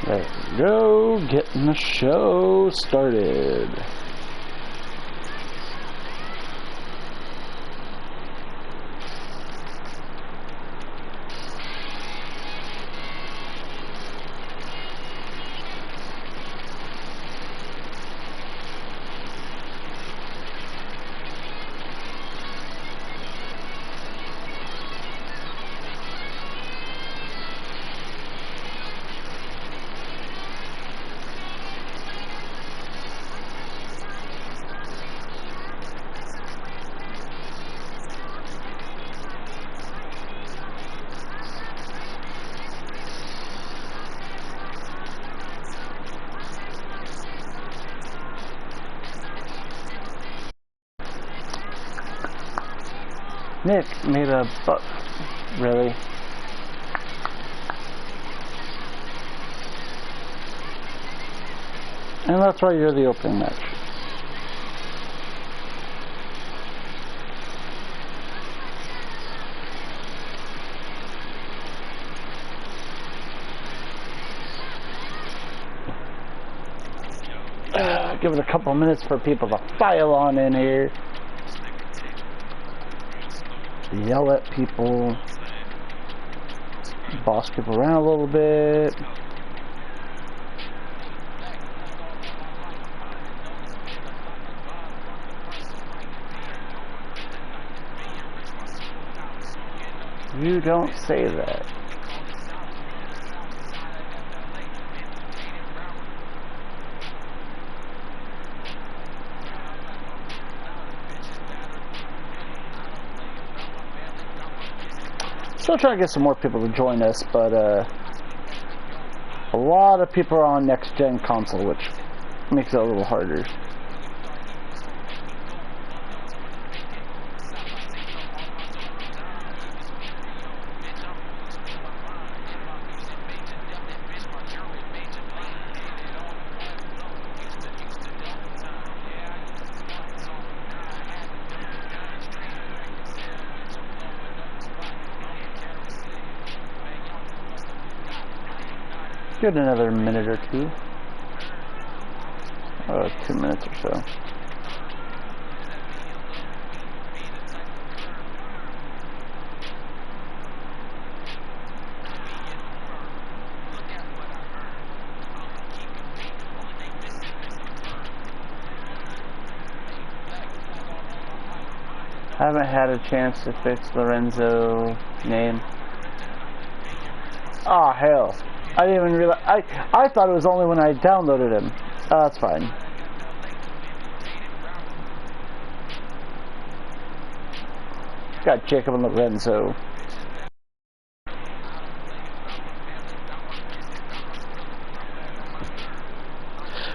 There we go, getting the show started. Nick made a buck. Really? And that's why you're the opening match. Give it a couple minutes for people to file on in here. Yell at people, boss people around a little bit. You don't say that. Still trying to get some more people to join us, but a lot of people are on next-gen console, which makes it a little harder. Give it another minute or two. 2 minutes or so. I haven't had a chance to fix Lorenzo name. Oh hell. I didn't even realize. I thought it was only when I downloaded him. Oh, that's fine. Got Jacob and Lorenzo.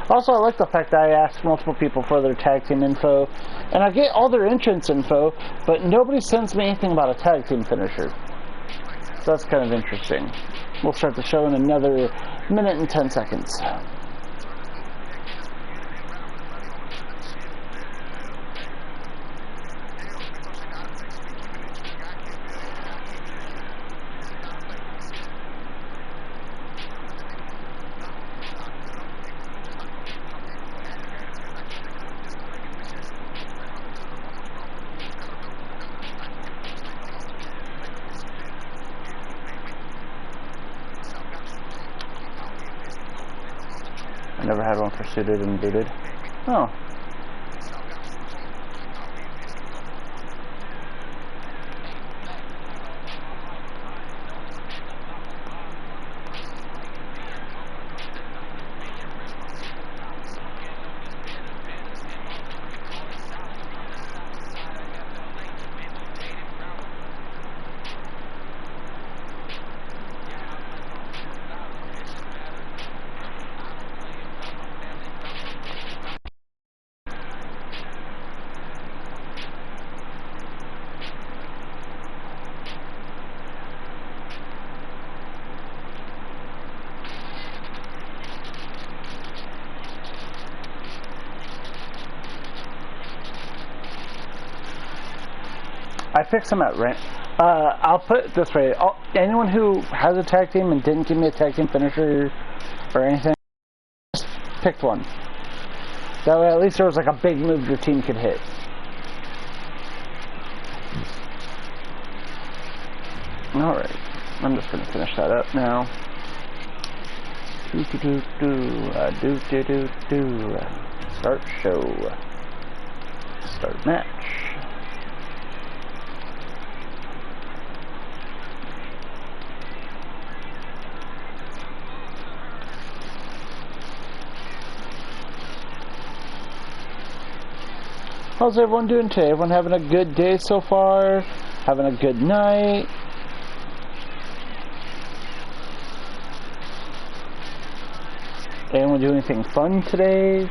Also, I like the fact that I asked multiple people for their tag team info, and I get all their entrance info, but nobody sends me anything about a tag team finisher. So that's kind of interesting. We'll start the show in another minute and 10 seconds. I never had one for suited and booted. Oh. I fix them at rent. I'll put it this way. Anyone who has a tag team and didn't give me a tag team finisher or anything. Just picked one. That way at least there was like a big move your team could hit. Alright, I'm just going to finish that up now. Start show. Start match. How's everyone doing today? Everyone having a good day so far? Having a good night? Anyone do anything fun today?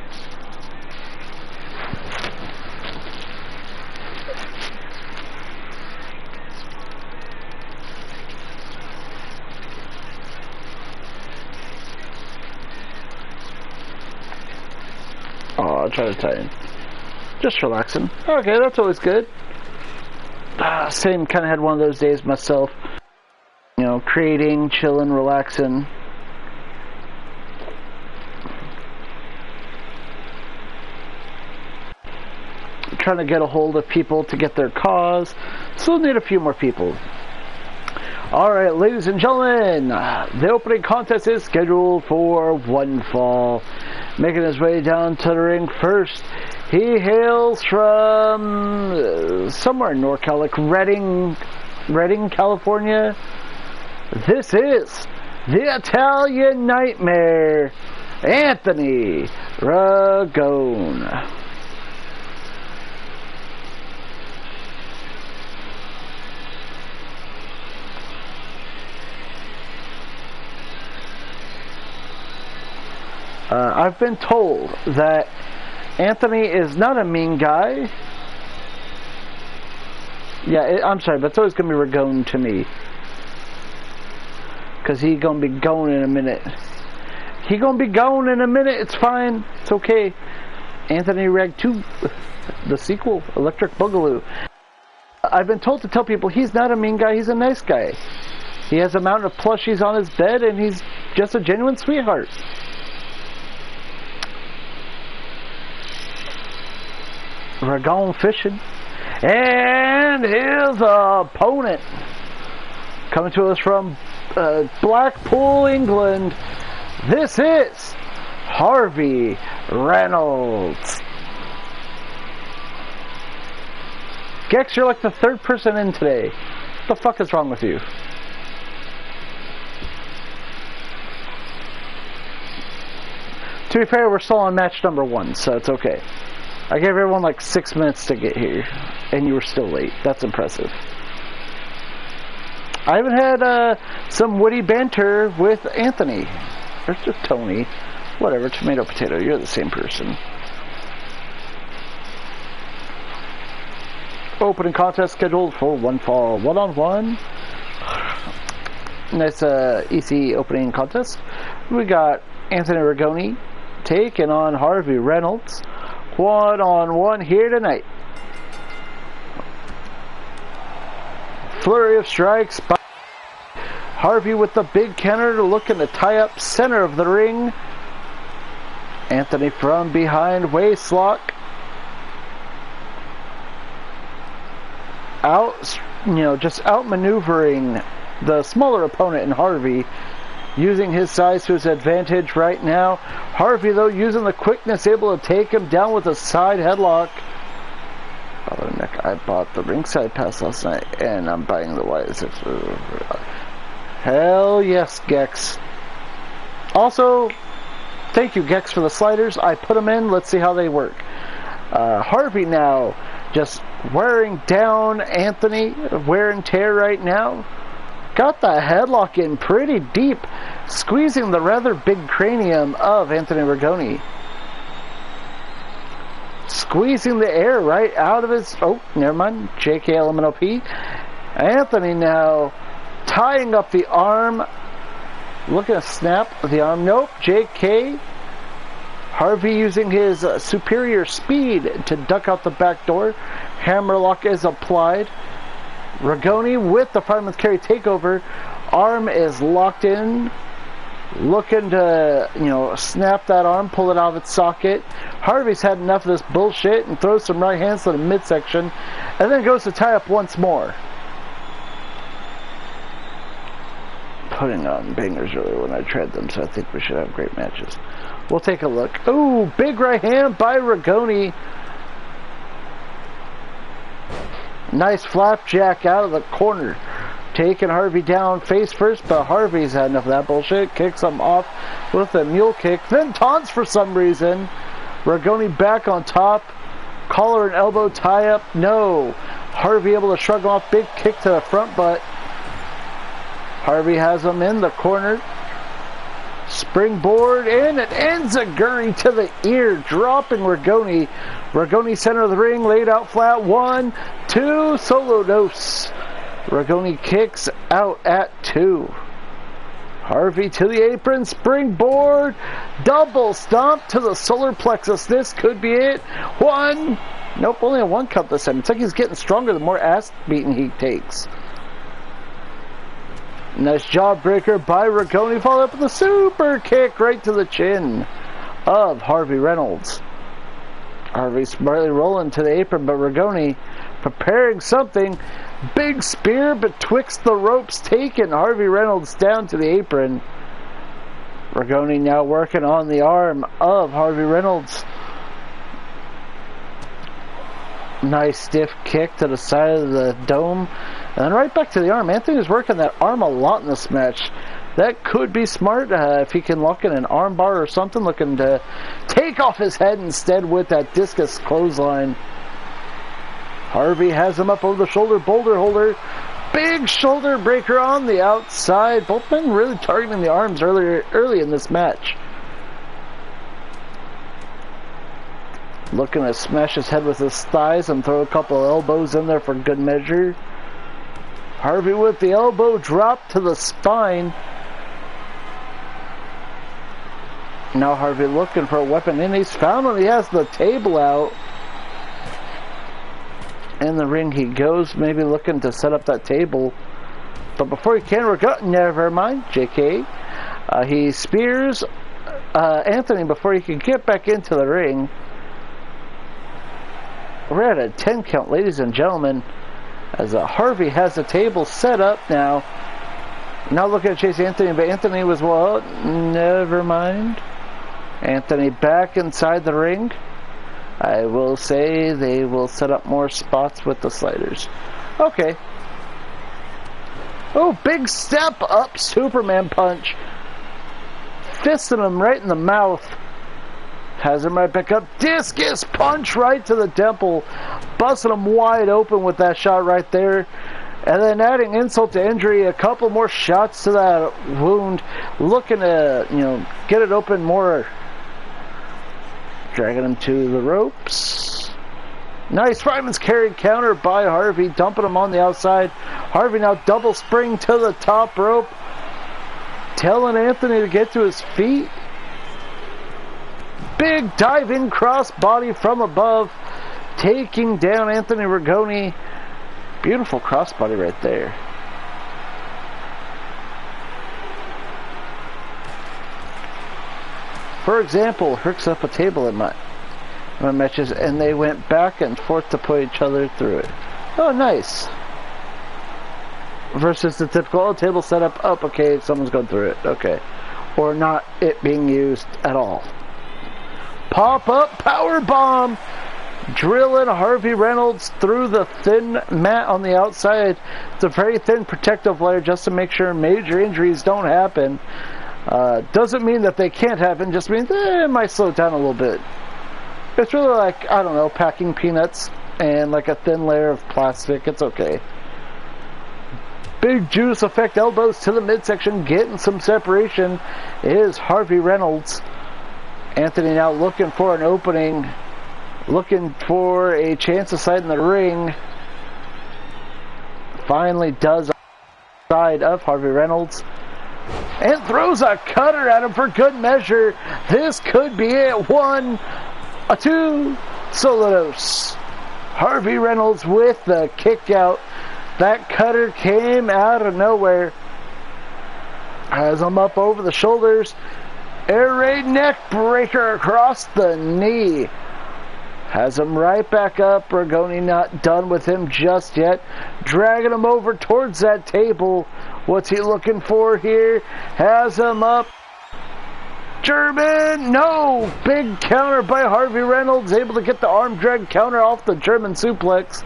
Oh, I'll try to tie in. Just relaxing. Okay, that's always good. Same, kind of had one of those days myself. You know, creating, chilling, relaxing. Trying to get a hold of people to get their cause. Still need a few more people. Alright, ladies and gentlemen, the opening contest is scheduled for one fall. Making his way down to the ring first. He hails from somewhere in NorCal, like Redding, California. This is the Italian Nightmare, Anthony Ragone. I've been told that Anthony is not a mean guy. Yeah, I'm sorry, but it's always going to be Ragone to me. Because he going to be going in a minute. He going to be going in a minute. It's fine. It's okay. Anthony Rag 2, the sequel, Electric Boogaloo. I've been told to tell people he's not a mean guy. He's a nice guy. He has a mountain of plushies on his bed, and he's just a genuine sweetheart. Ragone fishing, and his opponent coming to us from Blackpool, England. This is Harvey Reynolds. Gex, you're like the third person in today. What the fuck is wrong with you? To be fair, we're still on match number 1, so it's okay. I gave everyone like 6 minutes to get here, and you were still late. That's impressive. I even had some witty banter with Anthony. Or just Tony. Whatever, tomato, potato, you're the same person. Opening contest scheduled for one fall. One-on-one. Nice easy opening contest. We got Anthony Ragone taking on Harvey Reynolds. One-on-one here tonight. Flurry of strikes by Harvey with the big counter looking to tie up center of the ring. Anthony from behind, waistlock. Just outmaneuvering the smaller opponent in Harvey. Using his size to his advantage right now. Harvey, though, using the quickness, able to take him down with a side headlock. I bought the ringside pass last night, and I'm buying the wires. Hell yes, Gex. Also, thank you, Gex, for the sliders. I put them in. Let's see how they work. Harvey now just wearing down Anthony. Wear and tear right now. Got the headlock in pretty deep, squeezing the rather big cranium of Anthony Ragone. Squeezing the air right out of his... Oh, never mind. JK LMNOP. Anthony now tying up the arm. Looking to snap the arm. Nope. JK. Harvey using his superior speed to duck out the back door. Hammerlock is applied. Ragone with the fireman's carry takeover. Arm is locked in. looking to, you know, snap that arm, pull it out of its socket. Harvey's had enough of this bullshit and throws some right hands to the midsection, and then goes to tie up once more. Putting on bangers earlier when I tried them, so I think we should have great matches. We'll take a look. Ooh, big right hand by Rigoni. Nice flapjack out of the corner. Taking Harvey down face first, but Harvey's had enough of that bullshit. Kicks him off with a mule kick. Then taunts for some reason. Rigoni back on top. Collar and elbow tie up. No. Harvey able to shrug him off. Big kick to the front butt. Harvey has him in the corner. Springboard, and it ends a Guri to the ear, dropping Rigoni. Rigoni center of the ring, laid out flat. 1, 2, solo dose. Rigoni kicks out at 2. Harvey to the apron, springboard, double stomp to the solar plexus. This could be it. 1. Nope, only a 1 count this time. It's like he's getting stronger the more ass beating he takes. Nice jawbreaker by Rigoni, followed up with a super kick right to the chin of Harvey Reynolds. Harvey smartly rolling to the apron, but Rigoni preparing something. Big spear betwixt the ropes, taking Harvey Reynolds down to the apron. Rigoni now working on the arm of Harvey Reynolds. Nice stiff kick to the side of the dome. And then right back to the arm. Anthony's working that arm a lot in this match. That could be smart if he can lock in an arm bar or something. Looking to take off his head instead with that discus clothesline. Harvey has him up over the shoulder, boulder holder. Big shoulder breaker on the outside. Both men really targeting the arms early in this match. Looking to smash his head with his thighs and throw a couple of elbows in there for good measure. Harvey with the elbow drop to the spine. Now Harvey looking for a weapon, and he's found one. He has the table out. In the ring he goes, maybe looking to set up that table. But before he can, never mind, JK. He spears Anthony before he can get back into the ring. We're at a 10 count, ladies and gentlemen, as Harvey has the table set up now. Now looking to chase Anthony, but Anthony was, well, never mind. Anthony back inside the ring. I will say they will set up more spots with the sliders. Okay. Oh, big step up Superman punch. Fisting him right in the mouth. Has him right back up. Discus punch right to the temple. Busting him wide open with that shot right there. And then adding insult to injury, a couple more shots to that wound. Looking to, get it open more. Dragging him to the ropes. Nice fireman's carry counter by Harvey. Dumping him on the outside. Harvey now double spring to the top rope. Telling Anthony to get to his feet. Big dive-in crossbody from above, taking down Anthony Rigoni. Beautiful crossbody right there. For example, hooks up a table in my matches, and they went back and forth to put each other through it. Oh, nice. Versus the typical table setup. Up, okay, someone's going through it. Okay. Or not it being used at all. Pop up power bomb, drilling Harvey Reynolds through the thin mat on the outside. It's a very thin protective layer just to make sure major injuries don't happen. Doesn't mean that they can't happen, just means it might slow down a little bit. It's really like, I don't know, packing peanuts and like a thin layer of plastic. It's okay. Big juice effect elbows to the midsection, getting some separation is Harvey Reynolds. Anthony now looking for an opening, looking for a chance to slide in the ring. Finally does side of Harvey Reynolds and throws a cutter at him for good measure. This could be it. 1, 2, Solodos. Harvey Reynolds with the kick out. That cutter came out of nowhere. Has him up over the shoulders. Air raid neck breaker across the knee. Has him right back up. Rigoni not done with him just yet. Dragging him over towards that table. What's he looking for here? Has him up. German, no! Big counter by Harvey Reynolds. Able to get the arm drag counter off the German suplex.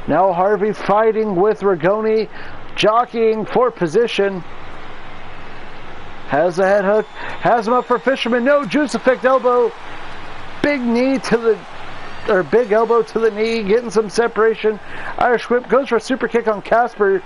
Now Harvey fighting with Rigoni. Jockeying for position. Has the head hook. Has him up for Fisherman. No, juice effect elbow. Big knee to the... or big elbow to the knee. Getting some separation. Irish whip. Goes for a super kick on Casper.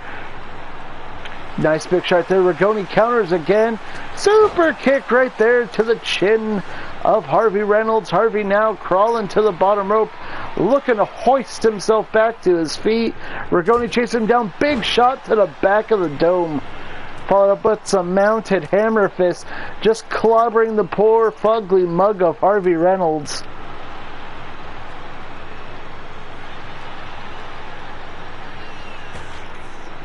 Nice big shot there. Rigoni counters again. Super kick right there to the chin of Harvey Reynolds. Harvey now crawling to the bottom rope. Looking to hoist himself back to his feet. Rigoni chasing him down. Big shot to the back of the dome. Followed up with some mounted hammer fist. Just clobbering the poor fugly mug of Harvey Reynolds.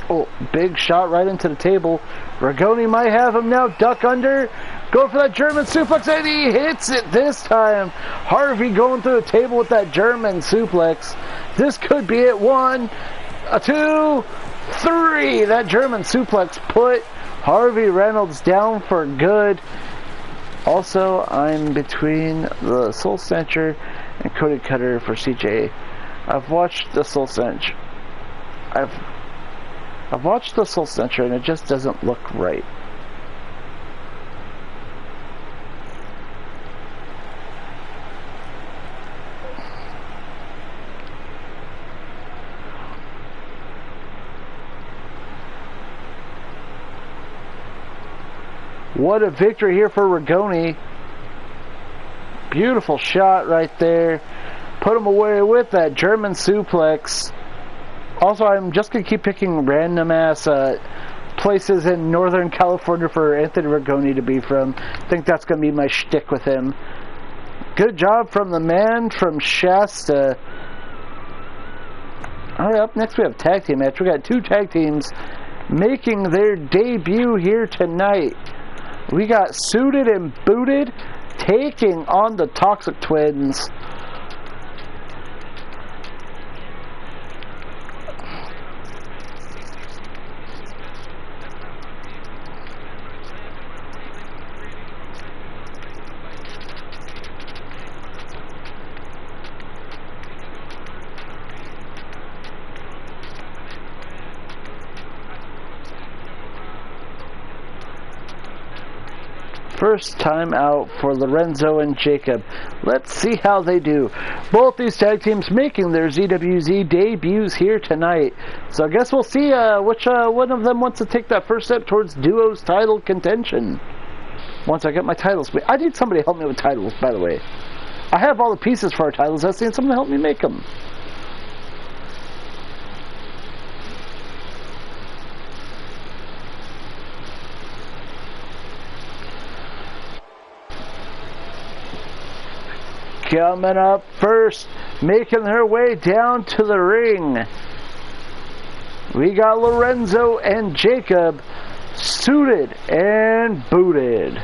Oh, big shot right into the table. Rigoni might have him now. Duck under. Go for that German suplex, and he hits it this time. Harvey going through the table with that German suplex. This could be it. 1, 2, 3. That German suplex put Harvey Reynolds down for good. Also, I'm between the Soul Snatcher and Cody Cutter for CJ. I've watched the Soul Snatch. I've watched the Soul Snatcher and it just doesn't look right. What a victory here for Rigoni. Beautiful shot right there. Put him away with that German suplex. Also, I'm just going to keep picking random ass places in Northern California for Anthony Rigoni to be from. I think that's going to be my shtick with him. Good job from the man from Shasta. Alright, up next we have tag team match. We got 2 tag teams making their debut here tonight. We got Suited and Booted taking on the Toxic Twins. First time out for Lorenzo and Jacob. Let's see how they do. Both these tag teams making their ZwZ debuts here tonight. So I guess we'll see which one of them wants to take that first step towards duo's title contention. Once I get my titles. I need somebody to help me with titles, by the way. I have all the pieces for our titles. I need someone to help me make them. Coming up first, making their way down to the ring. We got Lorenzo and Jacob, Suited and Booted.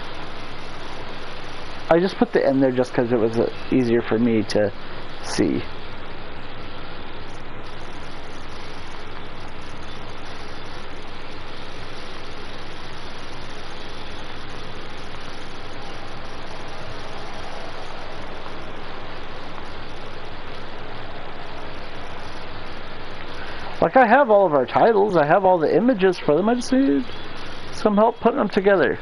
I just put the N there just because it was easier for me to see. Like, I have all of our titles, I have all the images for them, I just need some help putting them together.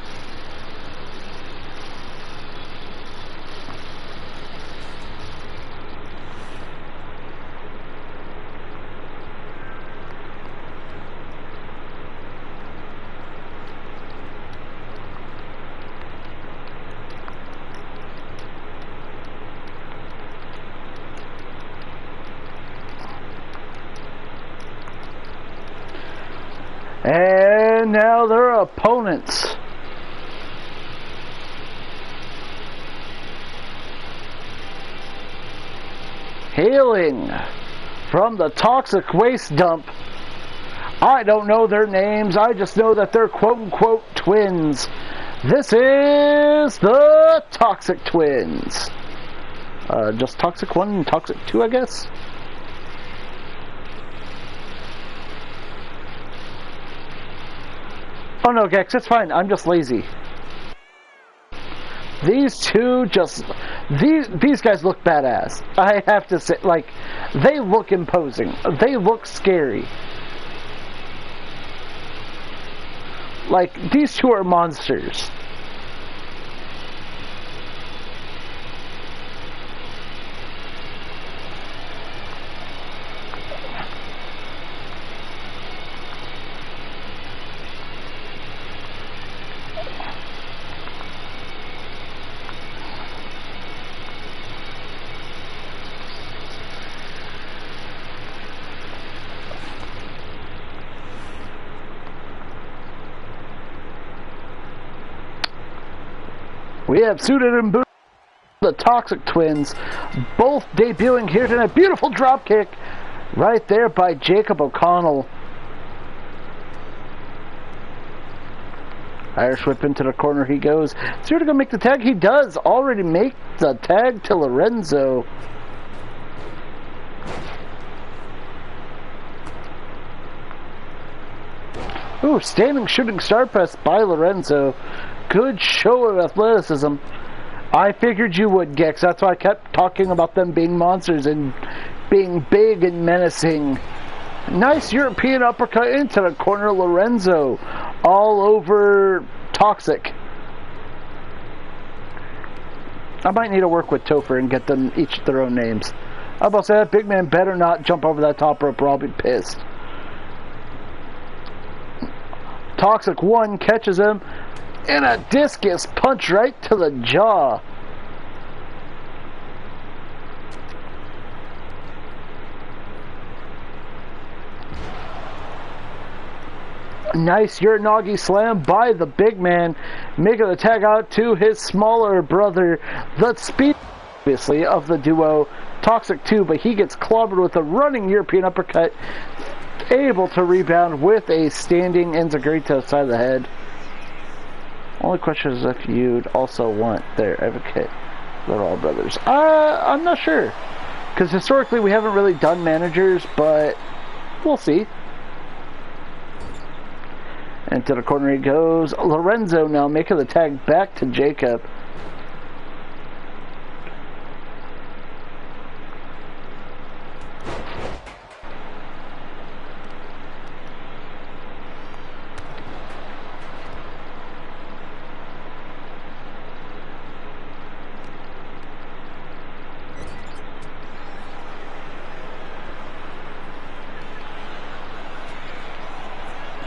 And now their opponents. Hailing from the toxic waste dump, I don't know their names. I just know that they're quote-unquote twins. This is the Toxic Twins. Just Toxic 1 and Toxic 2, I guess? Oh no, Gex, it's fine. I'm just lazy. These two just... These guys look badass. I have to say, like, they look imposing. They look scary. Like, these two are monsters. We have Suited and Booted, the Toxic Twins, both debuting here tonight. Beautiful drop kick right there by Jacob O'Connell. Irish whip into the corner he goes. Suited gonna make the tag. He does already make the tag to Lorenzo. Ooh, standing shooting star press by Lorenzo. Good show of athleticism. I figured you would, Gex. That's why I kept talking about them being monsters and being big and menacing. Nice European uppercut into the corner. Lorenzo all over Toxic. I might need to work with Topher and get them each their own names. I'm about to say that big man better not jump over that top rope or I'll be pissed. Toxic 1 catches him. And a discus punch right to the jaw. Nice Uranagi slam by the big man, making the tag out to his smaller brother, the speed, obviously, of the duo, Toxic 2, but he gets clobbered with a running European uppercut, able to rebound with a standing enziguri to the side of the head. Only question is if you'd also want their advocate. They're all brothers. I'm not sure. Because historically we haven't really done managers, but we'll see. And to the corner he goes. Lorenzo now making the tag back to Jacob.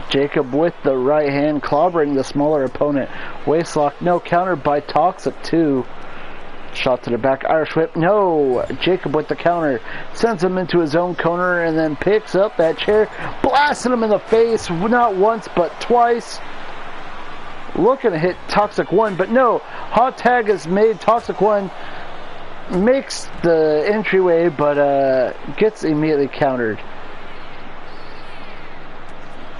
Jacob with the right hand, clobbering the smaller opponent. Waistlock, no, countered by Toxic 2. Shot to the back, Irish whip, no. Jacob with the counter, sends him into his own corner and then picks up that chair, blasting him in the face, not once but twice. Looking to hit Toxic 1, but no. Hot tag is made. Toxic 1 makes the entryway, but gets immediately countered.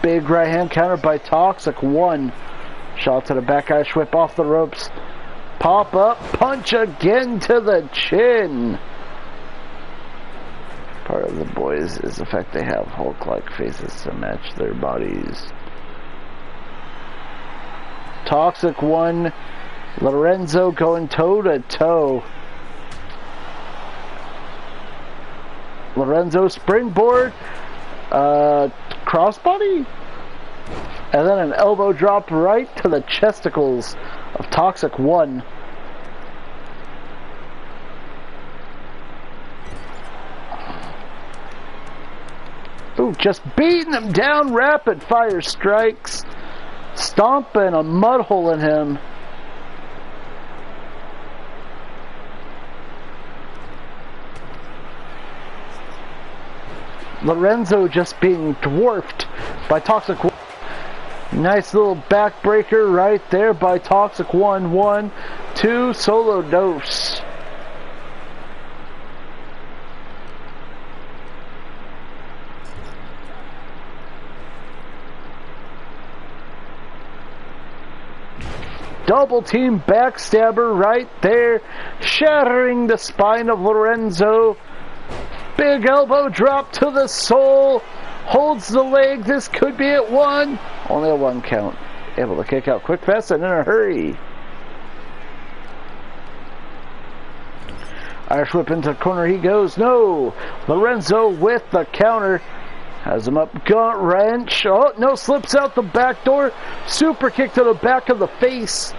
Big right hand counter by Toxic 1. Shot to the back, Irish whip off the ropes. Pop up, punch again to the chin. Part of the boys is the fact they have Hulk-like faces to match their bodies. Toxic 1. Lorenzo going toe to toe. Lorenzo springboard. Crossbody? And then an elbow drop right to the chesticles of Toxic 1. Ooh, just beating him down, rapid fire strikes. Stomping a mud hole in him. Lorenzo just being dwarfed by Toxic 1. Nice little backbreaker right there by Toxic 1. 1, 2, solo dose. Double team backstabber right there, shattering the spine of Lorenzo. Big elbow drop to the soul. Holds the leg. This could be at 1. Only a 1 count. Able to kick out quick, fast, and in a hurry. Irish whip into the corner. He goes. No. Lorenzo with the counter. Has him up. Gaunt wrench. Oh, no. Slips out the back door. Super kick to the back of the face.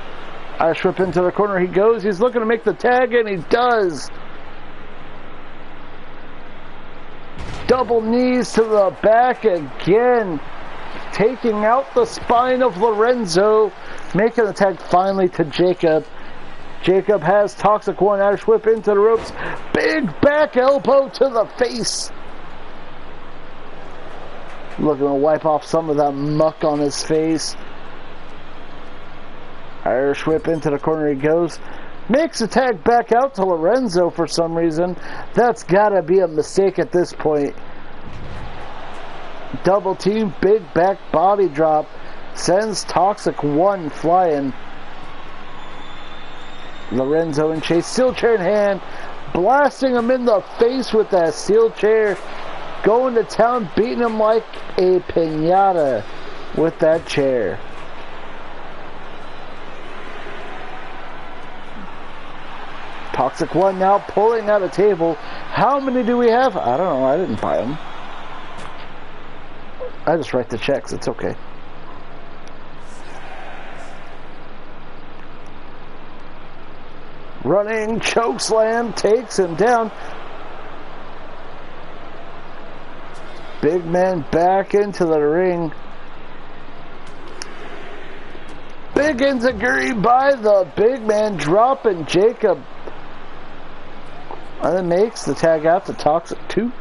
Irish whip into the corner. He goes. He's looking to make the tag, and he does. Double knees to the back again. Taking out the spine of Lorenzo. Making the tag finally to Jacob. Jacob has Toxic 1. Irish whip into the ropes. Big back elbow to the face. Looking to wipe off some of that muck on his face. Irish whip into the corner he goes. Makes the tag back out to Lorenzo for some reason. That's gotta be a mistake at this point. Double team, big back body drop. Sends Toxic 1 flying. Lorenzo in chase. Steel chair in hand. Blasting him in the face with that steel chair. Going to town, beating him like a piñata with that chair. Toxic 1 now pulling out a table. How many do we have? I don't know. I didn't buy them. I just write the checks. It's okay. Running choke slam takes him down. Big man back into the ring. Big enziguri by the big man, dropping Jacob. And then makes the tag out to Toxic 2.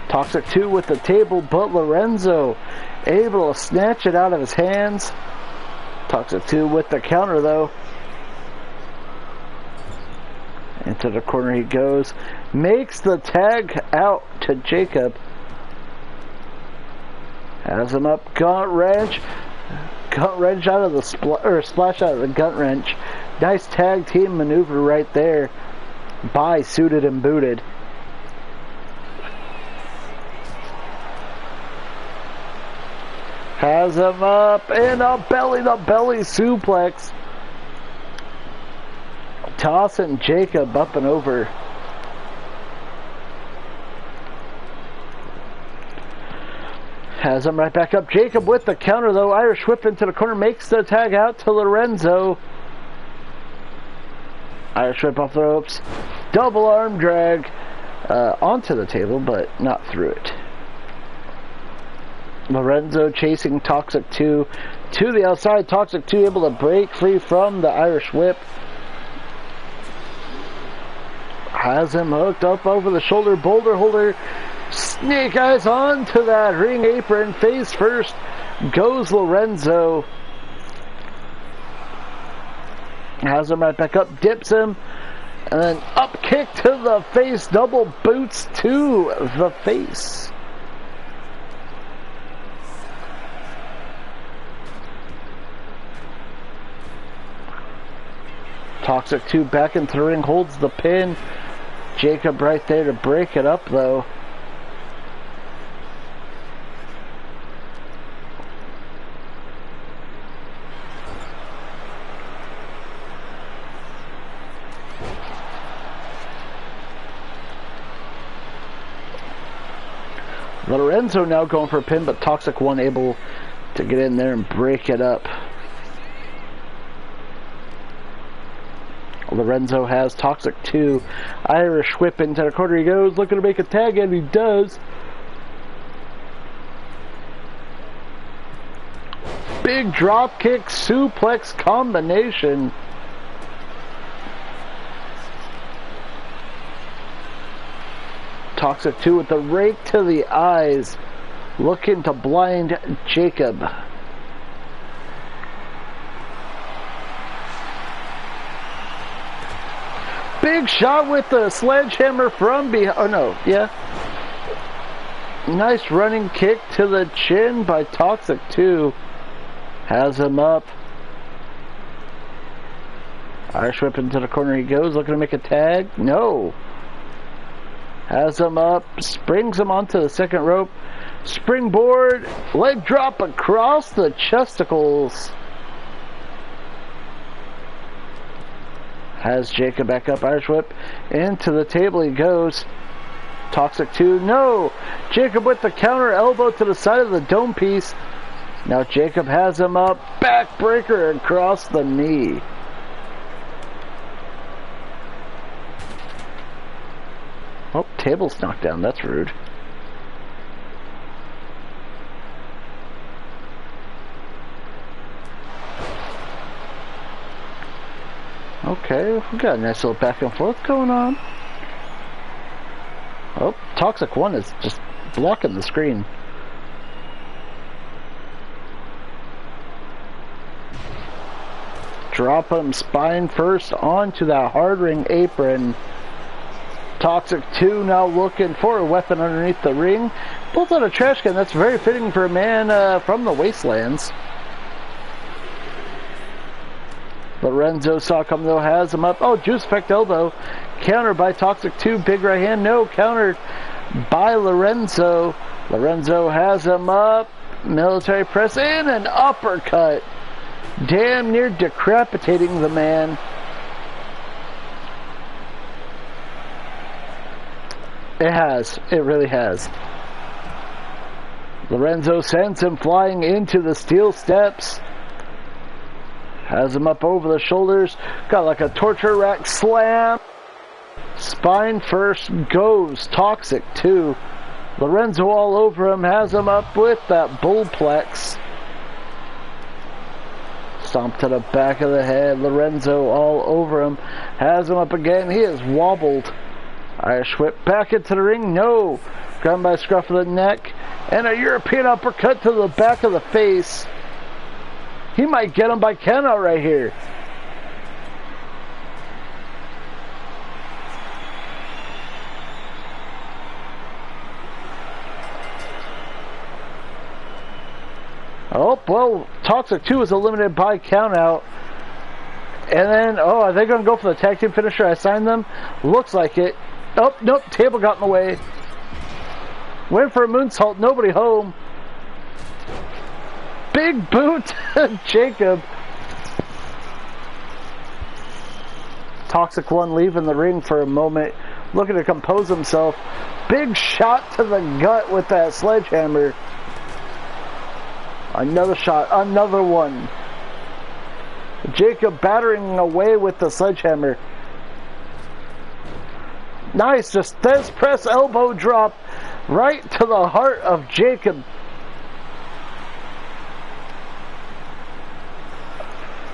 Toxic 2 with the table, but Lorenzo able to snatch it out of his hands. Toxic 2 with the counter though. Into the corner he goes. Makes the tag out to Jacob. Has him up. Gaunt wrench. Gaunt wrench out of the splash out of the gaunt wrench. Nice tag team maneuver right there by Suited and Booted. Has him up and a belly-to-belly suplex. Tossing Jacob up and over. Has him right back up. Jacob with the counter though. Irish whip into the corner. Makes the tag out to Lorenzo. Irish whip off the ropes. Double arm drag onto the table, but not through it. Lorenzo chasing Toxic 2 to the outside. Toxic 2 able to break free from the Irish whip. Has him hooked up over the shoulder. Boulder holder. Snake eyes onto that ring apron. Face first goes Lorenzo. Has him right back up. Dips him. And then up kick to the face. Double boots to the face. Toxic 2 back into the ring, holds the pin. Jacob right there to break it up though. Lorenzo now going for a pin, but Toxic 1 able to get in there and break it up. Lorenzo has Toxic 2. Irish whip into the corner he goes, looking to make a tag, and he does. Big drop kick suplex combination. Toxic 2 with the rake to the eyes, looking to blind Jacob. Big shot with the sledgehammer from behind. Oh no, yeah. Nice running kick to the chin by Toxic 2. Has him up. Irish whip into the corner he goes, looking to make a tag. No. Has him up. Springs him onto the second rope. Springboard. Leg drop across the chesticles. Has Jacob back up. Irish whip into the table he goes. Toxic 2. No. Jacob with the counter elbow to the side of the dome piece. Now Jacob has him up. Backbreaker across the knee. Oh, table's knocked down. That's rude. Okay, we got a nice little back and forth going on. Oh, Toxic 1 is just blocking the screen. Drop him spine first onto that hard ring apron. Toxic 2 now looking for a weapon underneath the ring. Pulls out a trash can. That's very fitting for a man from the Wastelands. Lorenzo saw come though, has him up. Oh, juice effect elbow. Countered by Toxic 2. Big right hand. No, countered by Lorenzo. Lorenzo has him up. Military press in. An uppercut. Damn near decapitating the man. It has. It really has. Lorenzo sends him flying into the steel steps. Has him up over the shoulders. Got like a torture rack slam. Spine first goes. Toxic 2. Lorenzo all over him. Has him up with that bullplex. Stomp to the back of the head. Lorenzo all over him. Has him up again. He is wobbled. Irish whip back into the ring. No. Ground by scruff of the neck. And a European uppercut to the back of the face. He might get him by count out right here. Oh, well, Toxic 2 is eliminated by count out. And then, oh, are they going to go for the tag team finisher? I assigned them. Looks like it. Oh, nope, table got in the way. Went for a moonsault, nobody home. Big boot to Jacob. Toxic 1 leaving the ring for a moment, looking to compose himself. Big shot to the gut with that sledgehammer. Another shot, another one. Jacob battering away with the sledgehammer. Nice, just Thez press elbow drop right to the heart of Jacob.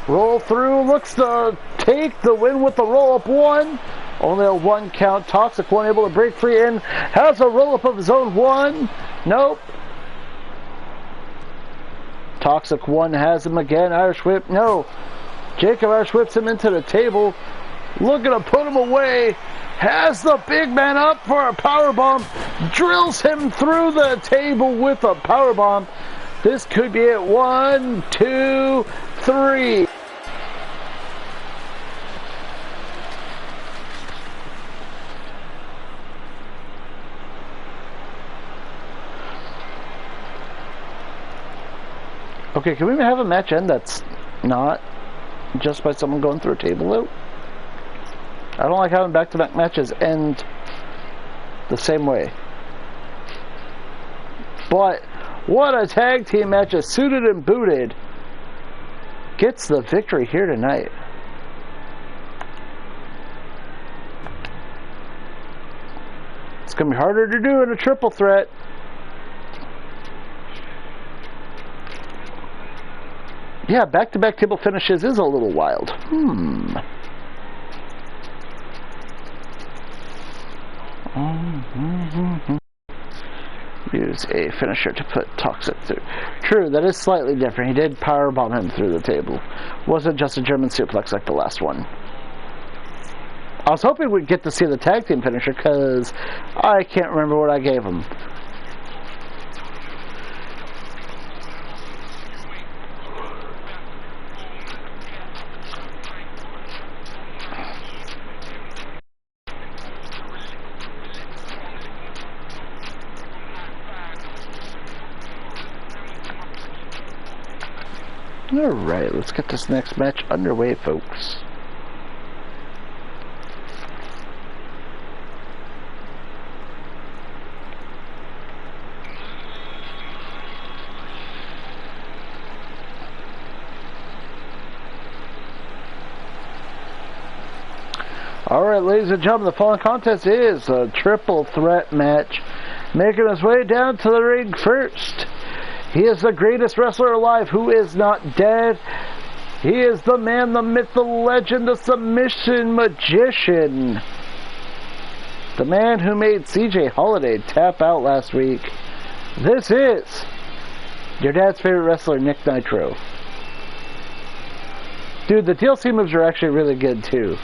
Roll through, looks to take the win with the roll up one. Only a 1 count. Toxic 1 able to break free and has a roll up of his own 1. Nope. Toxic 1 has him again. Irish whip. No. Jacob Irish whips him into the table. Looking to put him away. Has the big man up for a powerbomb. Drills him through the table with a powerbomb. This could be it. 1, 2, 3. Okay, can we have a match end that's not just by someone going through a table loop? I don't like having back-to-back matches end the same way. But what a tag team match, is Suited and Booted gets the victory here tonight. It's going to be harder to do in a triple threat. Yeah, back-to-back table finishes is a little wild. Use a finisher to put Toxic through. True, that is slightly different. He did powerbomb him through the table. Wasn't just a German suplex like the last one. I was hoping we'd get to see the tag team finisher because I can't remember what I gave him. Alright, let's get this next match underway, folks. Alright, ladies and gentlemen, the following contest is a triple threat match. Making his way down to the ring first. He is the greatest wrestler alive who is not dead. He is the man, the myth, the legend, the submission magician. The man who made CJ Holiday tap out last week. This is your dad's favorite wrestler, Nick Nitro. Dude, the DLC moves are actually really good too.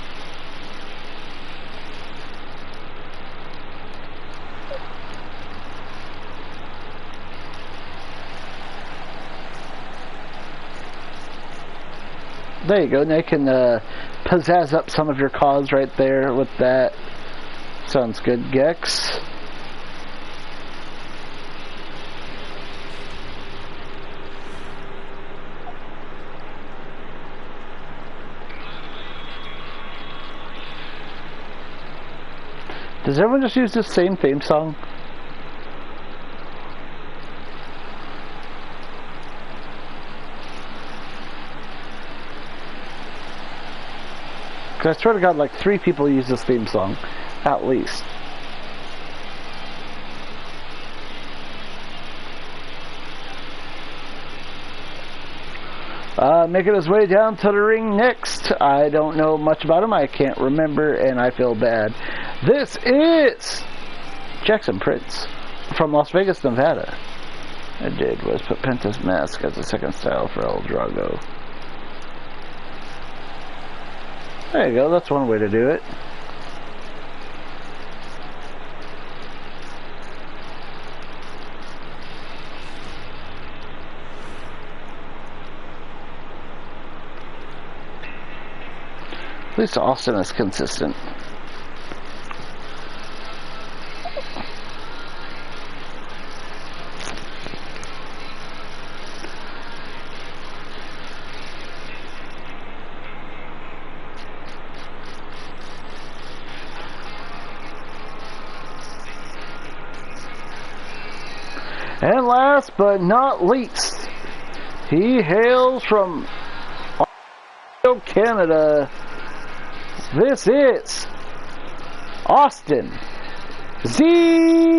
There you go. Now you can pizzazz up some of your cause right there with that. Sounds good, Gex. Does everyone just use the same theme song? I swear to God, like 3 people use this theme song, at least. Making his way down to the ring next. I don't know much about him. I can't remember, and I feel bad. This is Jackson Prince from Las Vegas, Nevada. I did was put Penta's mask as a second style for El Drago. There you go, that's one way to do it. At least Austin is consistent. And last but not least, he hails from Ontario, Canada. This is Austin Zero.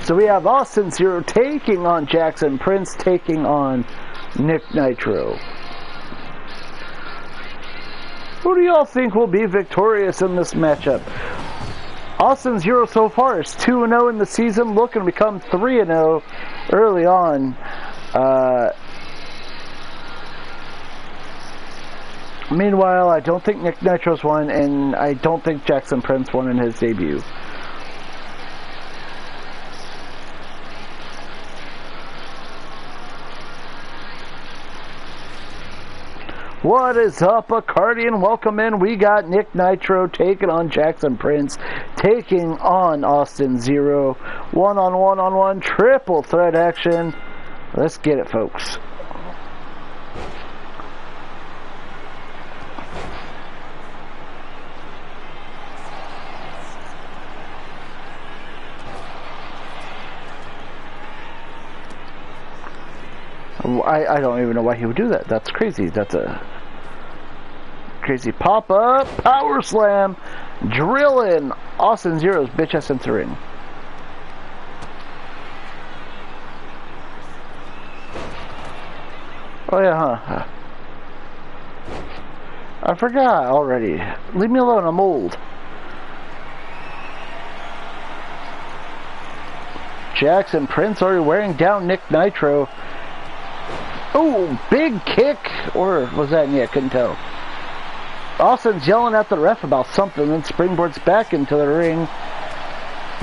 So we have Austin Zero taking on Jackson Prince, taking on Nick Nitro. Who do y'all think will be victorious in this matchup? Austin Zero so far is 2-0 in the season, looking to become 3-0 early on. Meanwhile, I don't think Nick Nitro's won, and I don't think Jackson Prince won in his debut. What is up, Accordion? Welcome in. We got Nick Nitro taking on Jackson Prince, taking on Austin Zero. One-on-one triple threat action. Let's get it, folks. I don't even know why he would do that. That's crazy. That's a crazy pop-up power slam, drilling Austin Zero's bitch ass into the ring. Oh yeah, huh? I forgot already. Leave me alone. I'm old. Jackson Prince already wearing down Nick Nitro. Oh, big kick, or was that? Yeah, couldn't tell. Austin's yelling at the ref about something, then springboards back into the ring.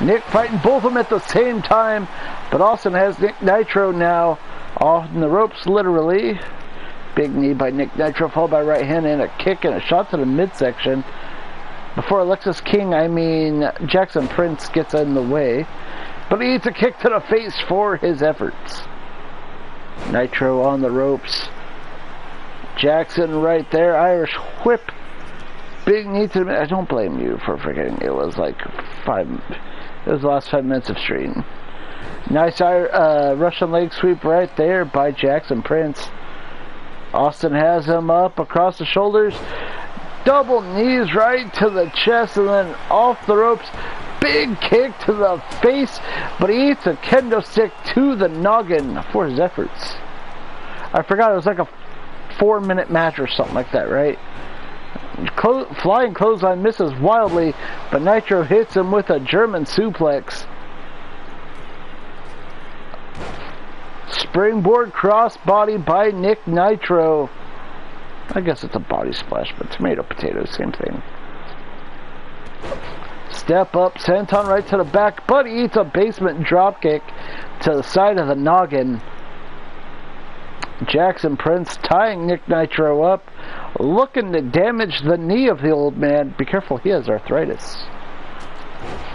Nick fighting both of them at the same time, but Austin has Nick Nitro now on the ropes, literally. Big knee by Nick Nitro, followed by right hand and a kick and a shot to the midsection. Before Jackson Prince gets in the way, but he eats a kick to the face for his efforts. Nitro on the ropes. Jackson right there, Irish whip. Big knee to the... I don't blame you for forgetting it was like it was the last 5 minutes of stream. Nice Russian leg sweep right there by Jackson Prince. Austin has him up across the shoulders. Double knees right to the chest and then off the ropes. Big kick to the face, but he eats a kendo stick to the noggin for his efforts. I forgot it was like a 4-minute match or something like that, right? Flying clothesline misses wildly, but Nitro hits him with a German suplex. Springboard crossbody by Nick Nitro. I guess it's a body splash, but tomato, potato, same thing. Step up, senton right to the back, but he eats a basement dropkick to the side of the noggin. Jackson Prince tying Nick Nitro up, looking to damage the knee of the old man. Be careful, he has arthritis.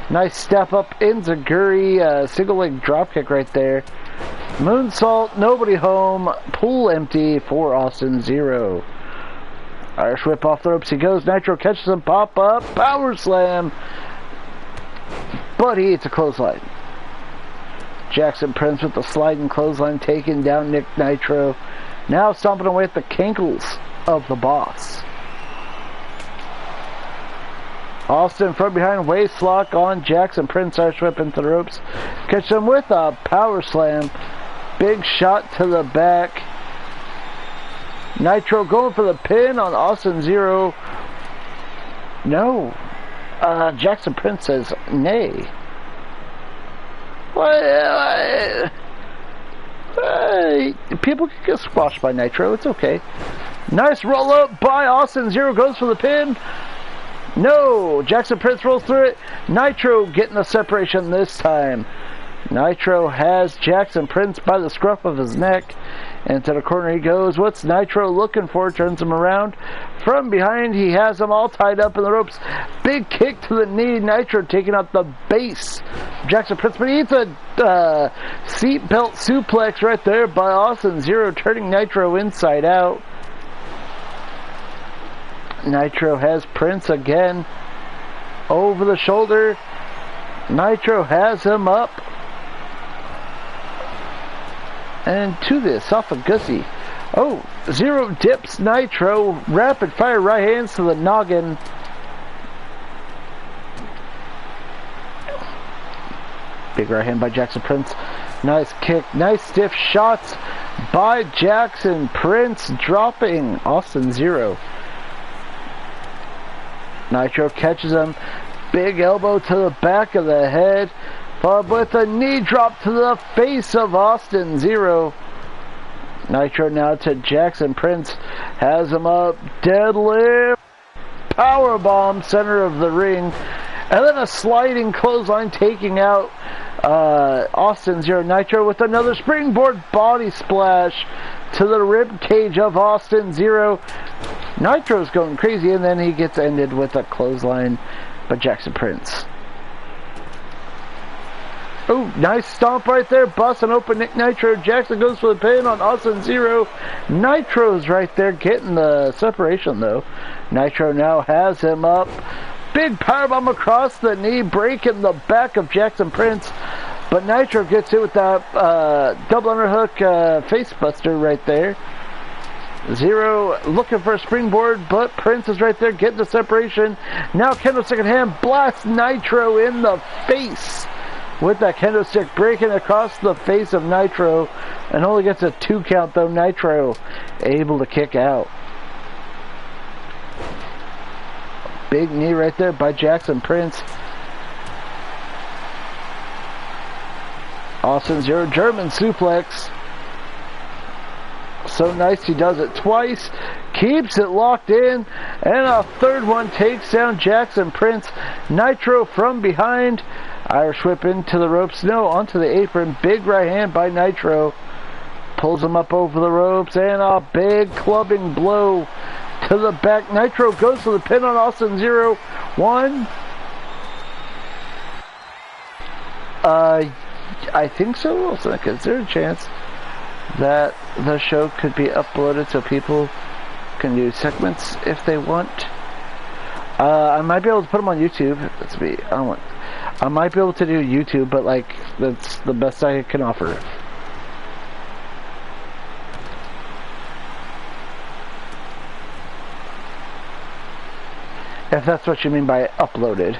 Nice step up, enziguri, single leg dropkick right there. Moonsault, nobody home, pool empty for Austin 0. Irish whip off the ropes he goes. Nitro catches him, pop up, power slam, but he eats a clothesline. Jackson Prince with the sliding clothesline taking down Nick Nitro. Now stomping away at the cankles of the boss. Austin from behind, waist lock on Jackson Prince. Irish whip into the ropes. Catch him with a power slam. Big shot to the back. Nitro going for the pin on Austin 0. No. Jackson Prince says nay. People can get squashed by Nitro. It's okay. Nice roll up by Austin 0. Goes for the pin. No. Jackson Prince rolls through it. Nitro getting the separation this time. Nitro has Jackson Prince by the scruff of his neck. Into the corner he goes. What's Nitro looking for? Turns him around. From behind, he has him all tied up in the ropes. Big kick to the knee. Nitro taking out the base. Jackson Prince, but he eats a seatbelt suplex right there by Austin 0, turning Nitro inside out. Nitro has Prince again. Over the shoulder. Nitro has him up. And to the esophagus. Oh, 0 dips Nitro. Rapid fire right hands to the noggin. Big right hand by Jackson Prince. Nice kick. Nice stiff shots by Jackson Prince. Dropping Austin 0. Nitro catches him. Big elbow to the back of the head. Followed with a knee drop to the face of Austin 0. Nitro now to Jackson Prince. Has him up. Deadlift. Powerbomb center of the ring. And then a sliding clothesline taking out Austin 0. Nitro with another springboard body splash to the rib cage of Austin 0. Nitro's going crazy, and then he gets ended with a clothesline by Jackson Prince. Oh, nice stomp right there. Busting open Nick Nitro. Jackson goes for the pin on Austin 0. Nitro's right there getting the separation, though. Nitro now has him up. Big powerbomb across the knee, breaking the back of Jackson Prince. But Nitro gets it with that double underhook facebuster right there. 0 looking for a springboard, but Prince is right there getting the separation. Now kendo stick in hand, blasts Nitro in the face. With that kendo stick breaking across the face of Nitro, and only gets a 2 count though. Nitro able to kick out. Big knee right there by Jackson Prince. Austin 0 German suplex. So nice, he does it twice, keeps it locked in, and a third one takes down Jackson Prince. Nitro from behind. Irish whip into the ropes, no, onto the apron. Big right hand by Nitro. Pulls him up over the ropes, and a big clubbing blow to the back. Nitro goes for the pin on Austin 0. 1. I think so, Wilson, because there's a chance that the show could be uploaded so people can do segments if they want. I might be able to put them on YouTube. Let's be. I might be able to do YouTube, but like that's the best I can offer. If that's what you mean by uploaded.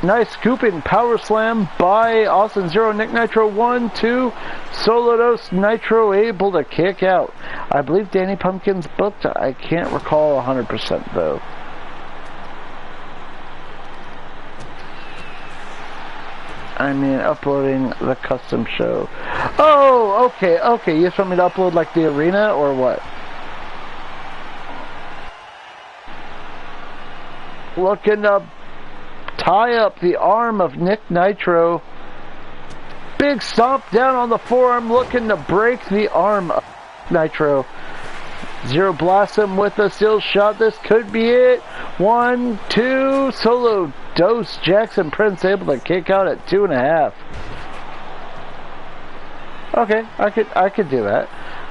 Nice scooping power slam by Austin 0. Nick Nitro 1, 2. Solo dose. Nitro able to kick out. I believe Danny Pumpkin's booked. I can't recall 100% though. I mean, uploading the custom show. Oh, okay, okay. You just want me to upload like the arena or what? Looking to tie up the arm of Nick Nitro. Big stomp down on the forearm, looking to break the arm of Nitro. Zero blasts him with a steel shot. This could be it. 1, 2. Solo dose. Jackson Prince able to kick out at 2.5. Okay, I could do that.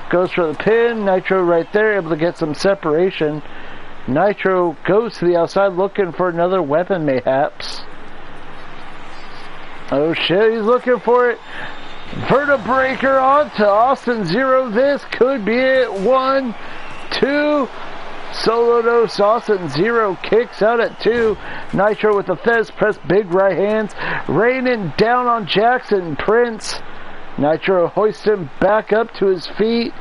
Goes for the pin. Nitro right there, able to get some separation. Nitro goes to the outside looking for another weapon, mayhaps. Oh shit, he's looking for it. Vertebreaker onto Austin 0. This could be it. 1, 2. Solo dose. Austin 0 kicks out at 2. Nitro with the Fez press, big right hands, raining down on Jackson Prince. Nitro hoists him back up to his feet.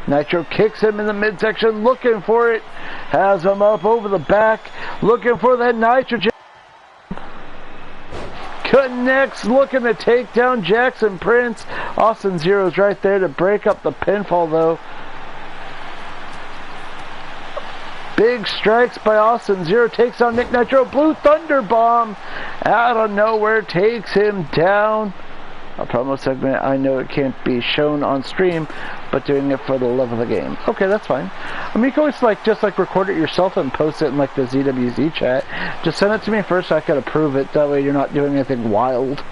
Nitro kicks him in the midsection, looking for it. Has him up over the back, looking for that nitrogen. Connects, looking to take down Jackson Prince. Austin 0's right there to break up the pinfall though. Big strikes by Austin 0, takes on Nick Nitro. Blue Thunder Bomb out of nowhere, takes him down. A promo segment, I know it can't be shown on stream, but doing it for the love of the game. Okay, that's fine. I mean, you can always just record it yourself and post it in like the ZwZ chat. Just send it to me first so I can approve it. That way you're not doing anything wild.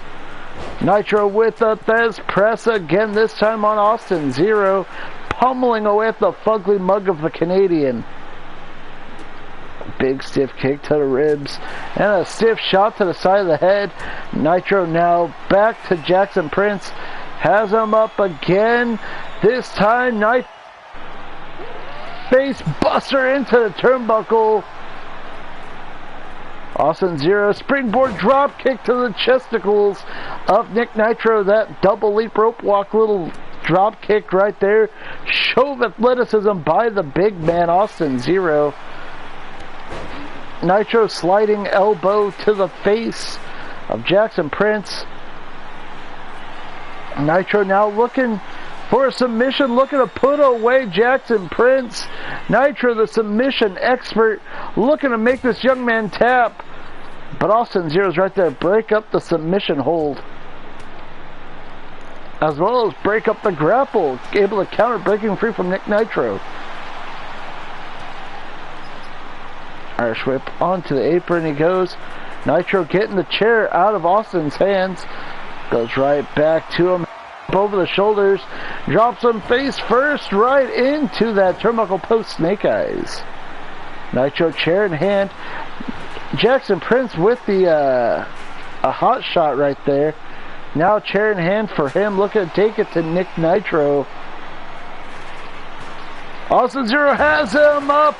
Nitro with a Thez press again, this time on Austin 0. Pummeling away at the fugly mug of the Canadian. Big stiff kick to the ribs and a stiff shot to the side of the head. Nitro now back to Jackson Prince, has him up again. This time Nitro face buster into the turnbuckle. Austin 0 springboard drop kick to the chesticles of Nick Nitro. That double leap rope walk, little drop kick right there. Show of athleticism by the big man Austin 0. Nitro sliding elbow to the face of Jackson Prince. Nitro now looking for a submission, looking to put away Jackson Prince. Nitro, the submission expert, looking to make this young man tap. But Austin 0's right there, break up the submission hold. As well as break up the grapple, able to counter, breaking free from Nick Nitro. Irish whip onto the apron he goes. Nitro getting the chair out of Austin's hands. Goes right back to him. Over the shoulders. Drops him face first right into that turnbuckle post, snake eyes. Nitro chair in hand. Jackson Prince with the a hot shot right there. Now chair in hand for him. Looking to take it to Nick Nitro. Austin 0 has him up.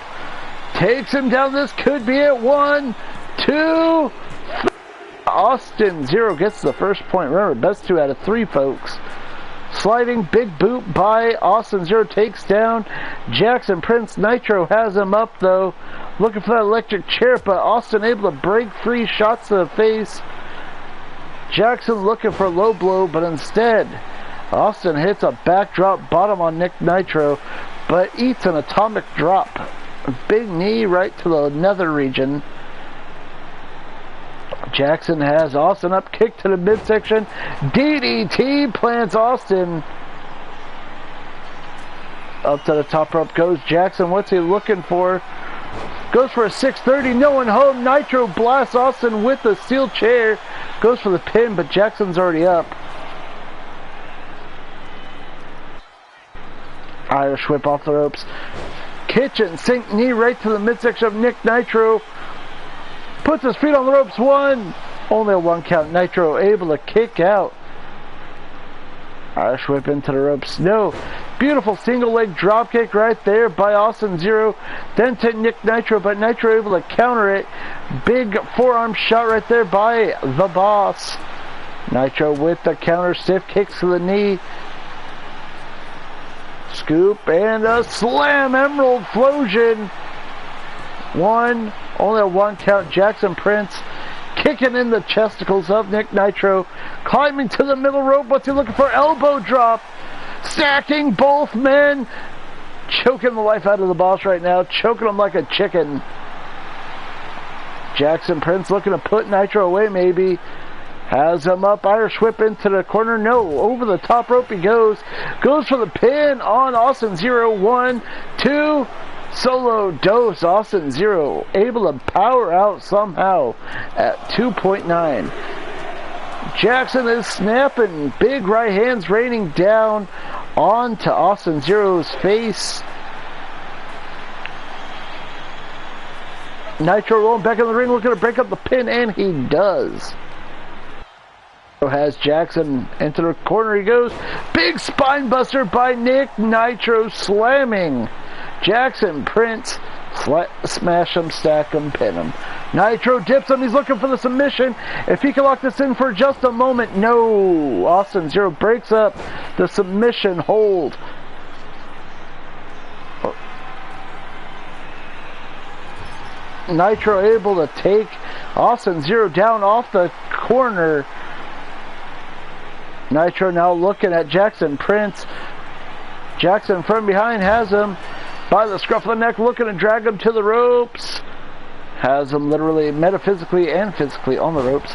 Takes him down. This could be it. 1, 2, 3. Austin 0 gets the first point. Remember, best 2 out of 3, folks. Sliding big boot by Austin 0 takes down Jackson Prince. Nitro has him up though. Looking for that electric chair, but Austin able to break free, shots to the face. Jackson looking for a low blow, but instead Austin hits a backdrop bottom on Nick Nitro, but eats an atomic drop. A big knee right to the nether region. Jackson has Austin up, kick to the midsection. DDT plants Austin. Up to the top rope goes Jackson. What's he looking for? Goes for a 630. No one home. Nitro blasts Austin with the steel chair. Goes for the pin, but Jackson's already up. Irish whip off the ropes. Kitchen sink knee right to the midsection of Nick Nitro. Puts his feet on the ropes. One. Only a 1 count. Nitro able to kick out. Irish whip into the ropes. No. Beautiful single leg drop kick right there by Austin Zero. Then to Nick Nitro, but Nitro able to counter it. Big forearm shot right there by the boss. Nitro with the counter, stiff kicks to the knee. Scoop and a slam, Emerald Flosion. One, only a 1 count. Jackson Prince kicking in the chesticles of Nick Nitro. Climbing to the middle rope. What's he looking for? Elbow drop. Stacking both men. Choking the life out of the boss right now. Choking him like a chicken. Jackson Prince looking to put Nitro away maybe. Has him up. Irish whip into the corner. No. Over the top rope he goes. Goes for the pin on Austin Zero. 1, 2. Solo dose. Austin Zero able to power out somehow at 2.9. Jackson is snapping. Big right hands raining down onto Austin Zero's face. Nitro rolling back in the ring, looking to break up the pin, and he does. Has Jackson into the corner he goes. Big spine buster by Nick Nitro, slamming Jackson Prince. Smash him, stack him, pin him. Nitro dips him. He's looking for the submission. If he can lock this in for just a moment. No. Austin Zero breaks up the submission hold. Nitro able to take Austin Zero down off the corner. Nitro now looking at Jackson Prince. Jackson from behind has him by the scruff of the neck, looking to drag him to the ropes. Has him literally, metaphysically, and physically on the ropes.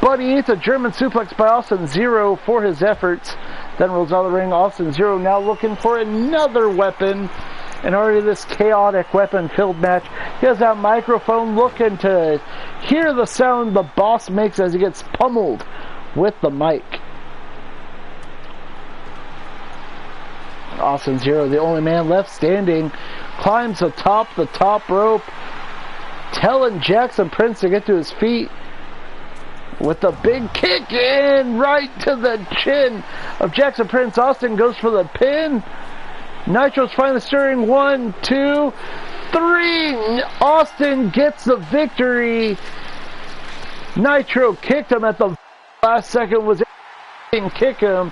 But he eats a German suplex by Austin Zero for his efforts. Then rolls out of the ring. Austin Zero now looking for another weapon. And already this chaotic weapon-filled match. He has that microphone looking to hear the sound the boss makes as he gets pummeled with the mic. Austin Zero, the only man left standing, climbs atop the top rope, telling Jackson Prince to get to his feet with a big kick in right to the chin of Jackson Prince. Austin goes for the pin. Nitro's finally stirring. 1, 2, 3. Austin gets the victory. Nitro kicked him at the last second, was able to kick him,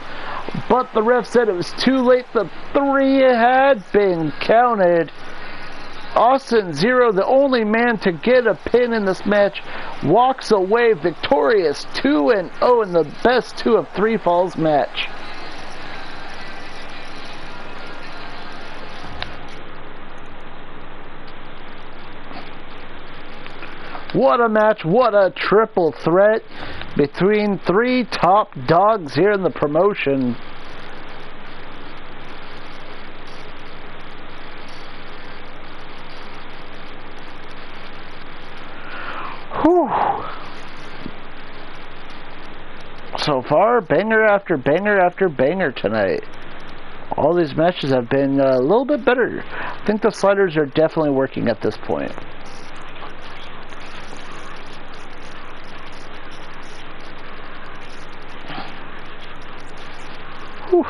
but the ref said it was too late. The 3 had been counted. Austin Zero, the only man to get a pin in this match, walks away victorious, 2-0 in the best 2 of 3 falls match. What a match, what a triple threat between 3 top dogs here in the promotion. Whew. So far, banger after banger after banger tonight. All these matches have been a little bit better. I think the sliders are definitely working at this point. Whew.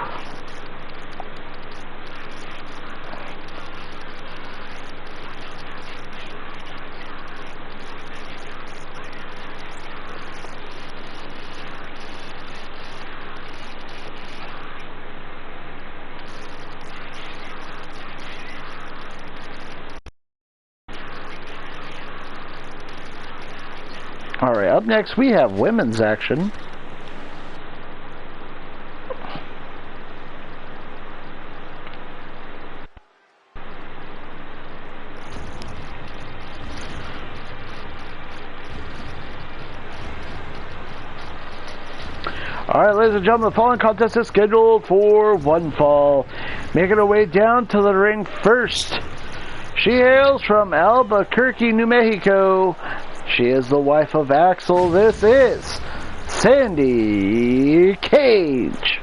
Alright, up next we have women's action. Alright, ladies and gentlemen, the following contest is scheduled for one fall. Making her way down to the ring first. She hails from Albuquerque, New Mexico. She is the wife of Axel. This is Sandy Cage.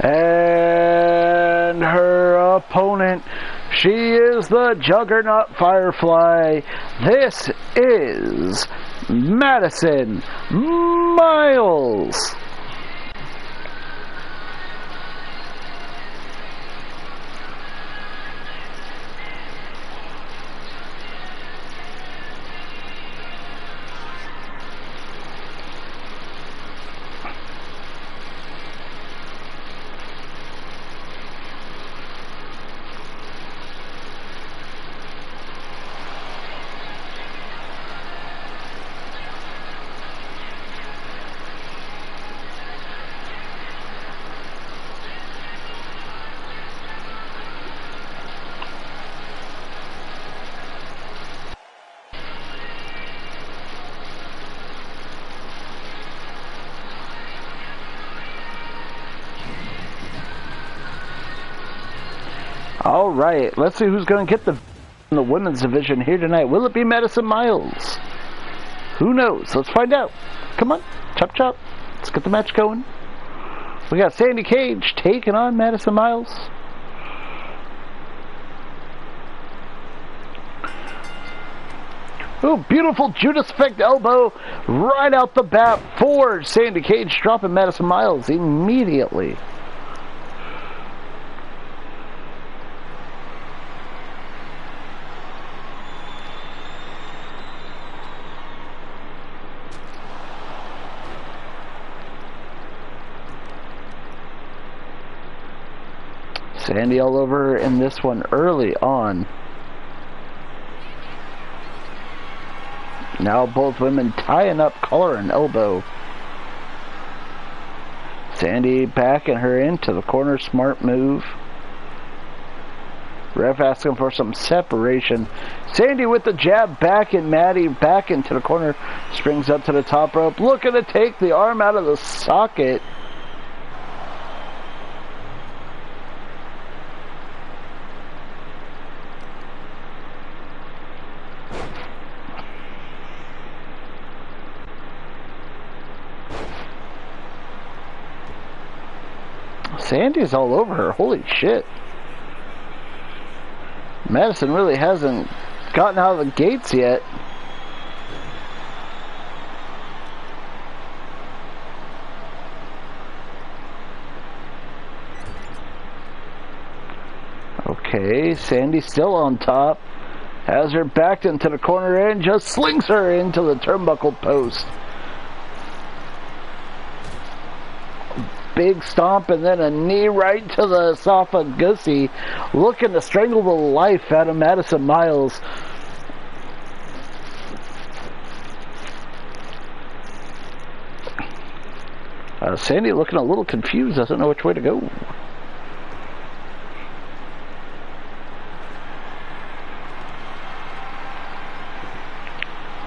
And her opponent, she is the Juggernaut Firefly. This is Madison Miles. All right, let's see who's going to get the women's division here tonight. Will it be Madison Miles? Who knows? Let's find out. Come on, chop chop. Let's get the match going. We got Sandy Cage taking on Madison Miles. Oh, beautiful Judas Effect elbow right out the bat for Sandy Cage, dropping Madison Miles immediately. Sandy all over her in this one early on. Now both women tying up collar and elbow. Sandy backing her into the corner, smart move. Ref asking for some separation. Sandy with the jab back, and Maddie back into the corner. Springs up to the top rope, looking to take the arm out of the socket. Sandy's all over her. Holy shit. Madison really hasn't gotten out of the gates yet. Okay, Sandy still on top. Has her backed into the corner and just slings her into the turnbuckle post. Big stomp and then a knee right to the esophagus, looking to strangle the life out of Madison Miles. Sandy looking a little confused, doesn't know which way to go.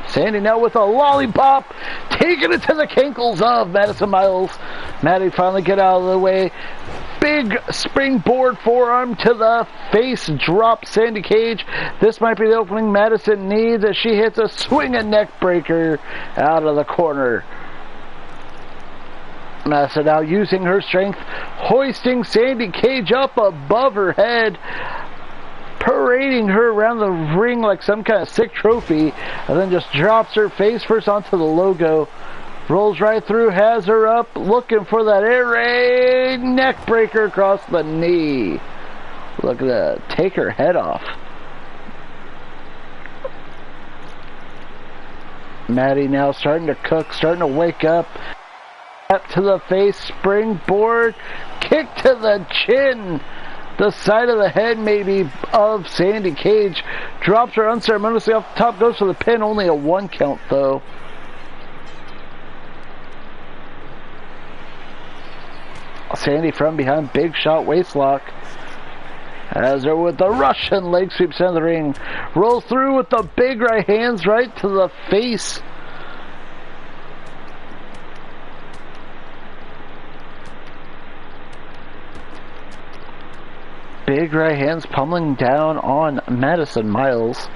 Sandy now with a lollipop, taking it to the cankles of Madison Miles. Maddie finally get out of the way. big springboard forearm to the face drop Sandy Cage. This might be the opening Madison needs as she hits a swinging neck breaker out of the corner. Madison now using her strength, hoisting Sandy Cage up above her head, parading her around the ring like some kind of sick trophy, and then just drops her face first onto the logo. Rolls right through, has her up, looking for that air raid neck breaker across the knee. Look at that, take her head off. Maddie now starting to cook, starting to wake up. Up to the face, springboard, kick to the chin. The side of the head maybe of Sandy Cage. Drops her unceremoniously off the top, goes for the pin, only a 1 count though. Sandy from behind, big shot waistlock. Has her with the Russian leg sweep center of the ring. Rolls through with the big right hands right to the face. Big right hands pummeling down on Madison Miles.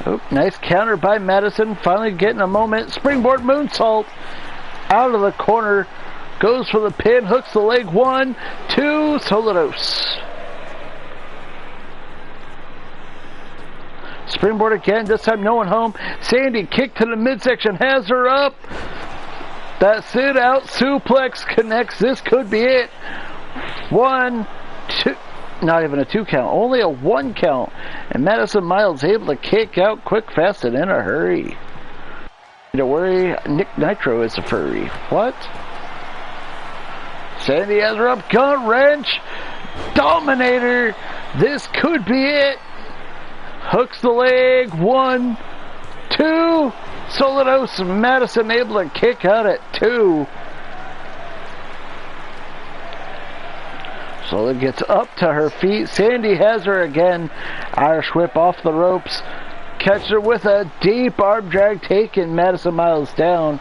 Oh, nice counter by Madison. Finally getting a moment. Springboard moonsault out of the corner. Goes for the pin. Hooks the leg. 1, 2. Solidos. Springboard again. This time no one home. Sandy kick to the midsection. Has her up. That sit out suplex connects. This could be it. 1, 2. Not even a 2 count, only a 1 count. And Madison Miles able to kick out quick, fast, and in a hurry. Don't worry, Nick Nitro is a furry. What? Sandy has her up, gun wrench, Dominator. This could be it. Hooks the leg, 1, 2. Solidos, Madison able to kick out at 2. Sola gets up to her feet. Sandy has her again. Irish whip off the ropes. Catches her with a deep arm drag, taking Madison Miles down.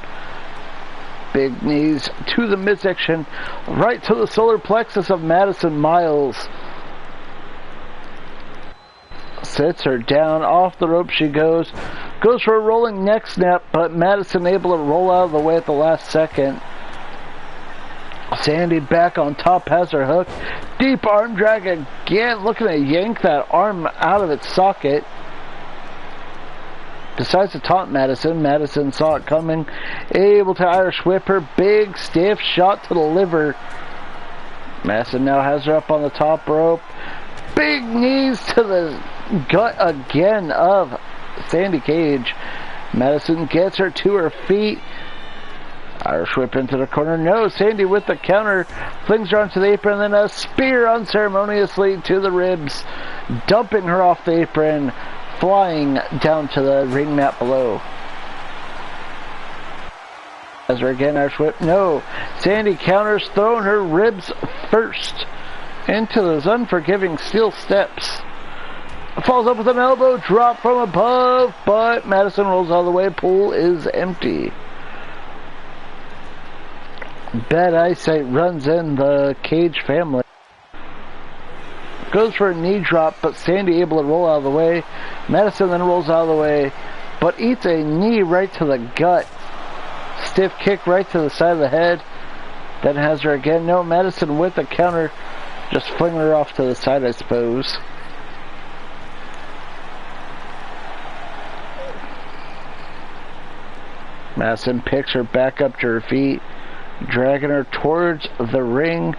Big knees to the midsection, right to the solar plexus of Madison Miles. Sits her down, off the rope she goes. Goes for a rolling neck snap, but Madison able to roll out of the way at the last second. Sandy back on top, has her hook. Deep arm drag again, looking to yank that arm out of its socket. Decides to taunt Madison. Madison saw it coming. Able to Irish whip her. Big stiff shot to the liver. Madison now has her up on the top rope. Big knees to the gut again of Sandy Cage. Madison gets her to her feet. Irish whip into the corner. No, Sandy with the counter. Flings her onto the apron, and then a spear unceremoniously to the ribs. Dumping her off the apron. Flying down to the ring mat below. As her again, Irish whip. No. Sandy counters, throwing her ribs first into those unforgiving steel steps. Falls up with an elbow drop from above, but Madison rolls all the way. Pool is empty. Bad eyesight runs in the Cage family. Goes for a knee drop, but Sandy able to roll out of the way. Madison then rolls out of the way, but eats a knee right to the gut. Stiff kick right to the side of the head. Then has her again. No, Madison with the counter. Just flinging her off to the side, I suppose. Madison picks her back up to her feet, dragging her towards the ring,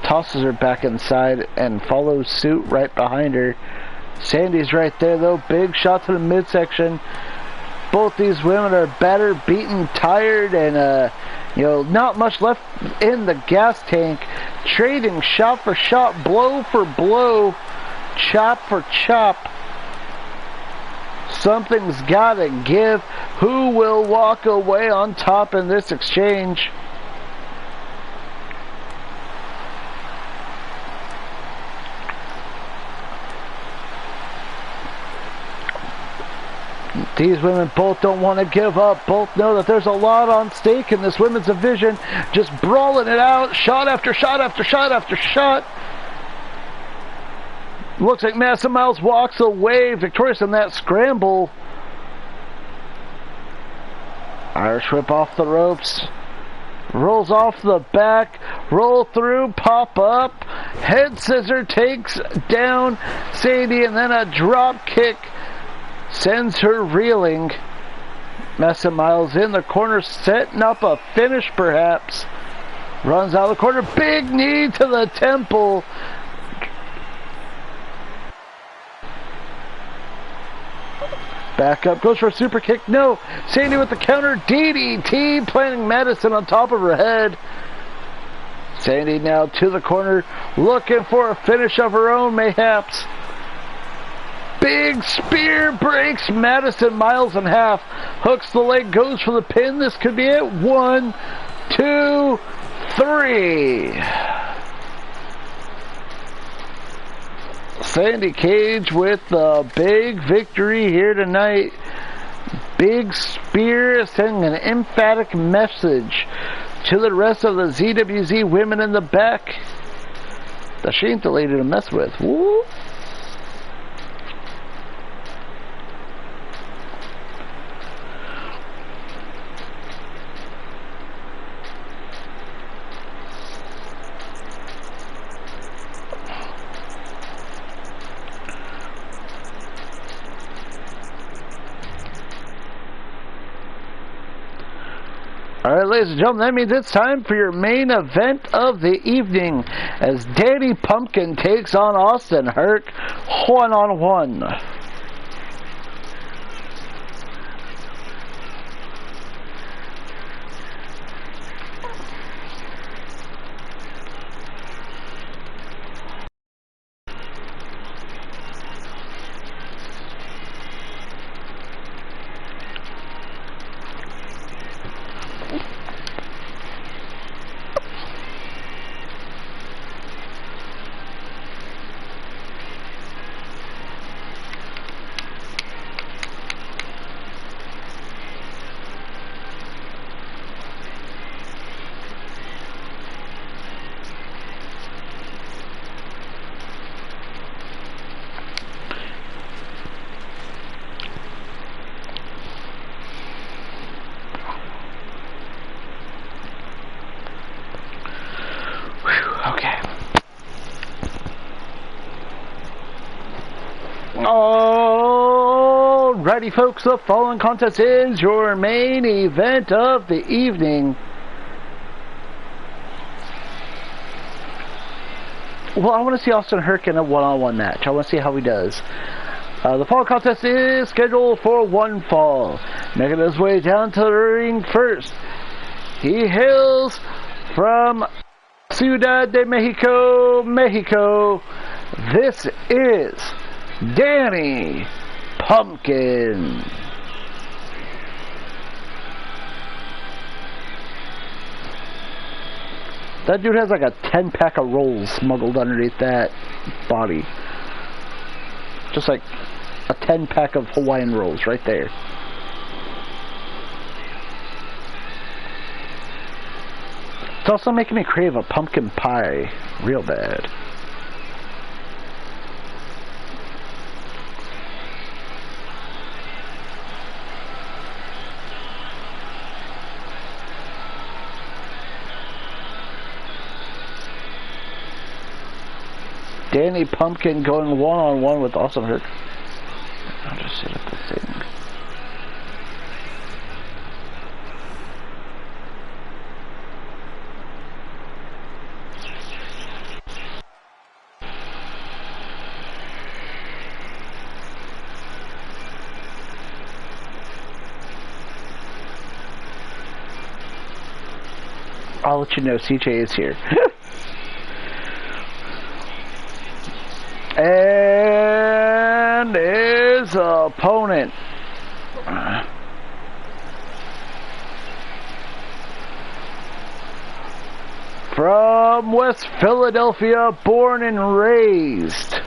tosses her back inside, and follows suit right behind her. Sandy's right there though. Big shot to the midsection. Both these women are battered, beaten, tired, and not much left in the gas tank. Trading shot for shot, blow for blow, chop for chop. Something's gotta give. Who will walk away on top in this exchange? These women both don't want to give up. Both know that there's a lot on stake in this women's division. Just brawling it out. Shot after shot after shot after shot. Looks like Madison Miles walks away victorious in that scramble. Irish whip off the ropes. Rolls off the back. Roll through. Pop up. Head scissor takes down Sadie, and then a drop kick sends her reeling. Madison Miles in the corner, setting up a finish perhaps. Runs out of the corner. Big knee to the temple. Back up, goes for a super kick. No. Sandy with the counter. DDT, planting Madison on top of her head. Sandy now to the corner, looking for a finish of her own, mayhaps. Big spear breaks Madison Miles in half. Hooks the leg, goes for the pin. This could be it. 1, 2, 3. Sandy Cage with the big victory here tonight. Big spear sending an emphatic message to the rest of the ZwZ women in the back that she ain't the lady to mess with. Woo! Alright, ladies and gentlemen, that means it's time for your main event of the evening as Danny Pumpkin takes on Austin Herc one-on-one. Alrighty folks, the following contest is your main event of the evening. Well, I want to see Austin Herc in a one-on-one match. I want to see how he does. The fall contest is scheduled for one fall. Making his way down to the ring first. He hails from Ciudad de Mexico, Mexico. This is Danny Pumpkin. That dude has like a 10-pack of rolls smuggled underneath that body. Just like a 10-pack of Hawaiian rolls right there. It's also making me crave a pumpkin pie real bad. Danny Pumpkin going one-on-one with Austin Herc. I'll just set up the thing. I'll let you know CJ is here. And his opponent from West Philadelphia, born and raised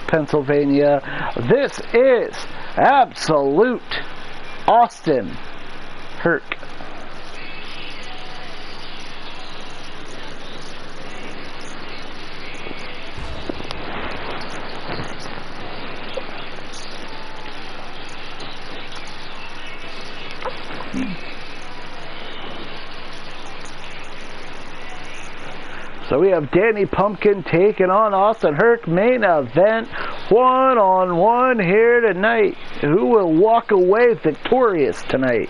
Pennsylvania, this is Absolute Austin Herc. So we have Danny Pumpkin taking on Austin Herc. Main event, one-on-one here tonight. Who will walk away victorious tonight?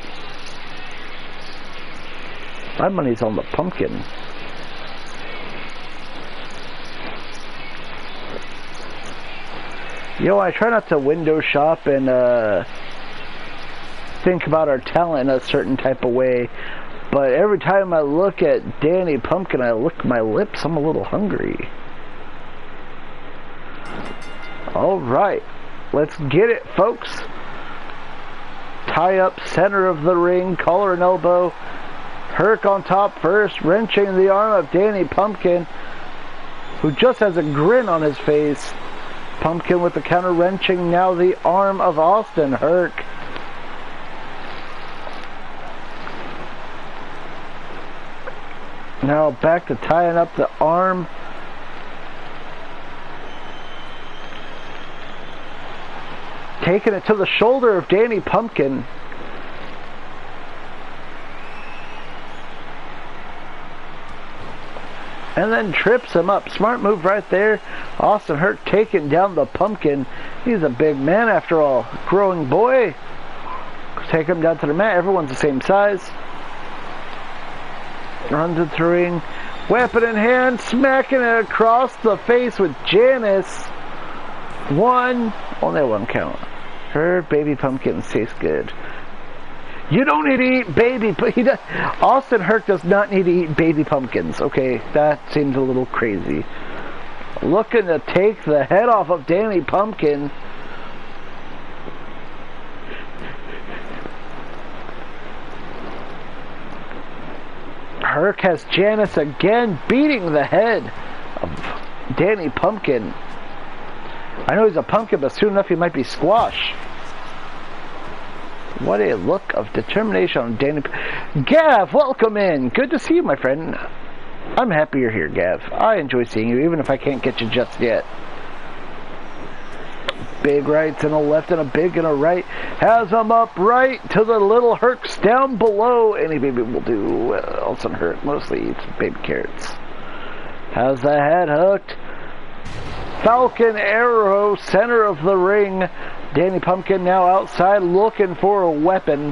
My money's on the Pumpkin. I try not to window shop and think about our talent in a certain type of way. But every time I look at Danny Pumpkin, I lick my lips. I'm a little hungry. Alright, let's get it, folks. Tie up center of the ring, collar and elbow. Herc on top first, wrenching the arm of Danny Pumpkin, who just has a grin on his face. Pumpkin with the counter wrenching now the arm of Austin Herc. Now back to tying up the arm. Taking it to the shoulder of Danny Pumpkin. And then trips him up. Smart move right there. Austin Herc taking down the Pumpkin. He's a big man after all. Growing boy. Take him down to the mat. Everyone's the same size. Runs into the ring, weapon in hand, smacking it across the face with Janice. Only one count. Her baby pumpkins taste good. You don't need to eat baby, Austin Herc does not need to eat baby pumpkins. Okay, that seems a little crazy. Looking to take the head off of Danny Pumpkin. Herc has Janice again beating the head of Danny Pumpkin. I know he's a pumpkin, but soon enough he might be squash. What a look of determination on Danny. Gav, welcome in. Good to see you, my friend. I'm happy you're here, Gav. I enjoy seeing you, even if I can't get you just yet. Big rights and a left and a big and a right. Has him up right to the little Hercs down below. Any baby will do. Austin Herc mostly eats baby carrots. Has the head hooked. Falcon arrow, center of the ring. Danny Pumpkin now outside looking for a weapon.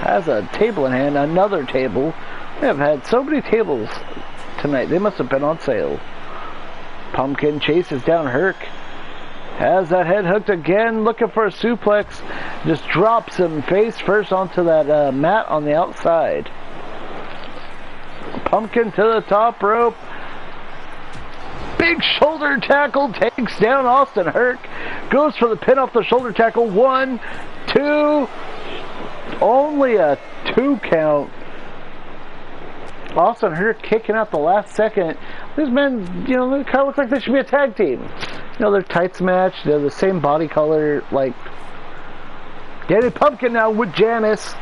Has a table in hand, another table. We have had so many tables tonight. They must have been on sale. Pumpkin chases down Herc. Has that head hooked again, looking for a suplex. Just drops him face first onto that mat on the outside. Pumpkin to the top rope. Big shoulder tackle takes down Austin Herc. Goes for the pin off the shoulder tackle. 1, 2. Only a 2 count. Austin Herc kicking out the last second. These men, they kind of look like they should be a tag team. They're tights matched. They're the same body color. Like Danny Pumpkin now with Janice,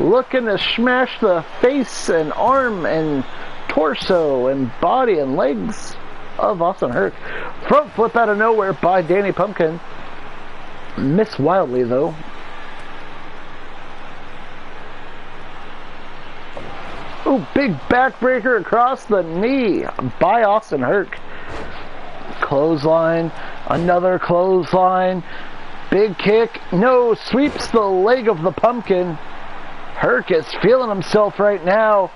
looking to smash the face and arm and torso and body and legs of Austin Herc. Front flip out of nowhere by Danny Pumpkin. Missed wildly though. Ooh, big backbreaker across the knee by Austin Herc. Clothesline, another clothesline, big kick, no, sweeps the leg of the Pumpkin. Herc is feeling himself right now.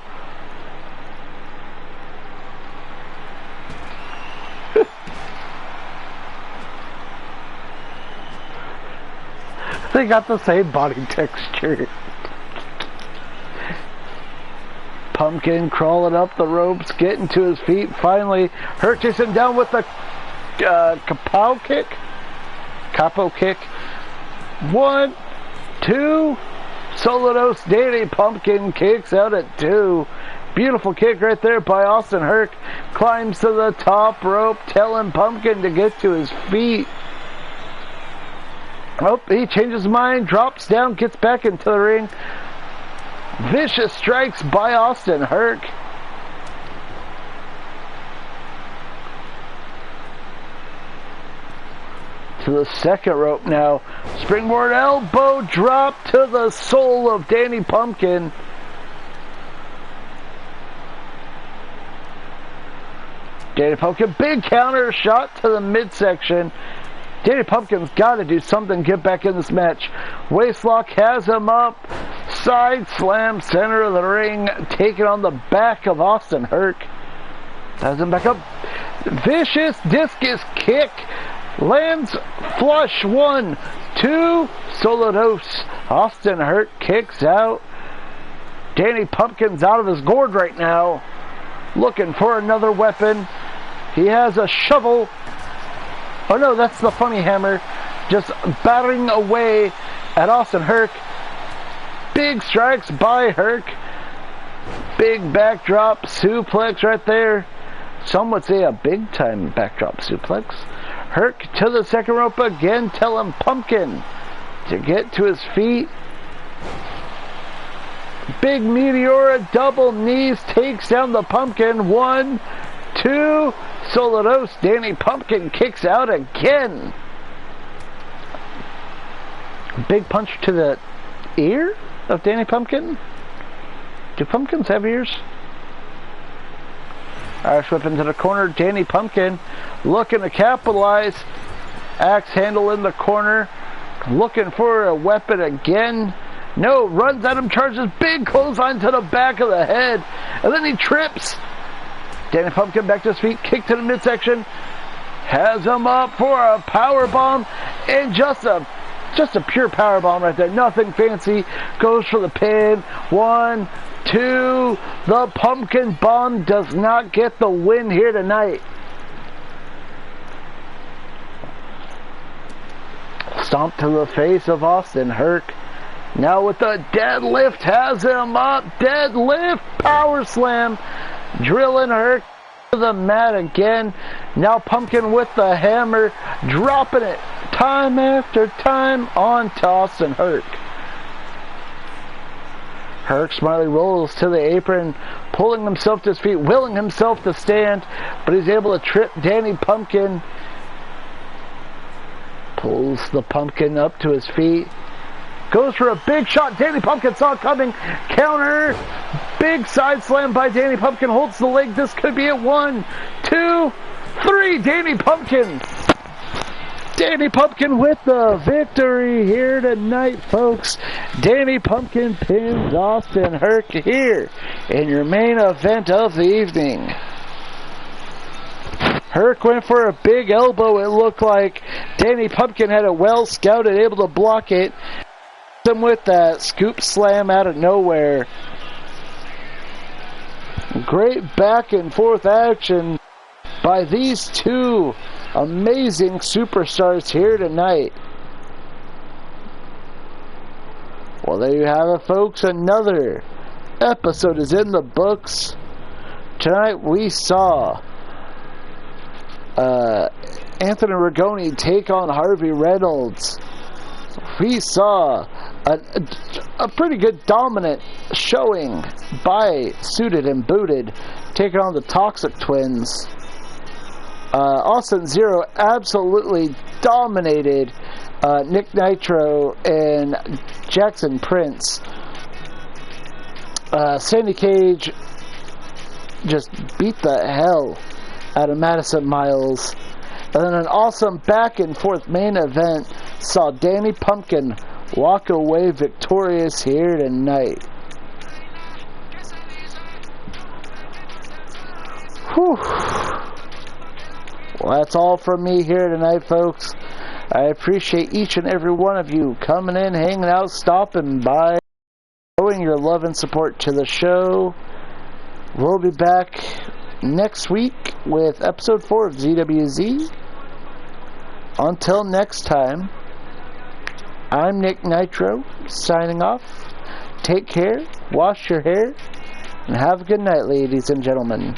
They got the same body texture. Pumpkin crawling up the ropes, getting to his feet. Finally, Herc chases him down with the capo kick. 1, 2. Solodos Danny Pumpkin kicks out at 2. Beautiful kick right there by Austin Herc. Climbs to the top rope, telling Pumpkin to get to his feet. Oh, he changes his mind, drops down, gets back into the ring. Vicious strikes by Austin Herc. To the second rope now. Springboard elbow drop to the soul of Danny Pumpkin. Danny Pumpkin, big counter shot to the midsection. Danny Pumpkin's got to do something, get back in this match. Waistlock has him up. Side slam, center of the ring, taking on the back of Austin Herc. Has him back up. Vicious discus kick. Lands flush. 1, 2. Solo dose. Austin Herc kicks out. Danny Pumpkin's out of his gourd right now. Looking for another weapon. He has a shovel. Oh no, that's the funny hammer. Just battering away at Austin Herc. Big strikes by Herc. Big backdrop suplex right there. Some would say a big time backdrop suplex. Herc to the second rope again, telling Pumpkin to get to his feet. Big Meteora double knees takes down the Pumpkin. 1, 2. Solo dose. Danny Pumpkin kicks out again. Big punch to the ear of Danny Pumpkin. Do pumpkins have ears? Irish whip into the corner. Danny Pumpkin looking to capitalize. Axe handle in the corner. Looking for a weapon again. No, runs at him, charges big clothesline to the back of the head. And then he trips. Danny Pumpkin back to his feet, kick to the midsection. Has him up for a power bomb. And just a pure power bomb right there. Nothing fancy. Goes for the pin. 1, 2. The Pumpkin Bomb does not get the win here tonight. Stomp to the face of Austin Herc. Now with the deadlift, has him up. Deadlift, power slam. Drilling Herc to the mat again. Now Pumpkin with the hammer. Dropping it time after time on to Austin Herc. Herc smartly rolls to the apron, pulling himself to his feet, willing himself to stand, but he's able to trip Danny Pumpkin. Pulls the Pumpkin up to his feet. Goes for a big shot. Danny Pumpkin saw it coming. Counter. Big side slam by Danny Pumpkin. Holds the leg. This could be it. 1, 2, 3. Danny Pumpkin. Danny Pumpkin with the victory here tonight, folks. Danny Pumpkin pins Austin Herc here in your main event of the evening. Herc went for a big elbow, it looked like. Danny Pumpkin had it well scouted, able to block it. Him with that scoop slam out of nowhere. Great back and forth action by these two amazing superstars here tonight. Well, there you have it, folks. Another episode is in the books. Tonight we saw Anthony Rigoni take on Harvey Reynolds. We saw a pretty good dominant showing by Suited and Booted taking on the Toxic Twins. Austin Zero absolutely dominated Nick Nitro and Jackson Prince. Sandy Cage just beat the hell out of Madison Miles. And then an awesome back and forth main event saw Danny Pumpkin walk away victorious here tonight. Whew. Well, that's all from me here tonight, folks. I appreciate each and every one of you coming in, hanging out, stopping by, showing your love and support to the show. We'll be back next week with episode 4 of ZwZ. Until next time, I'm Nick Nitro, signing off. Take care, wash your hair, and have a good night, ladies and gentlemen.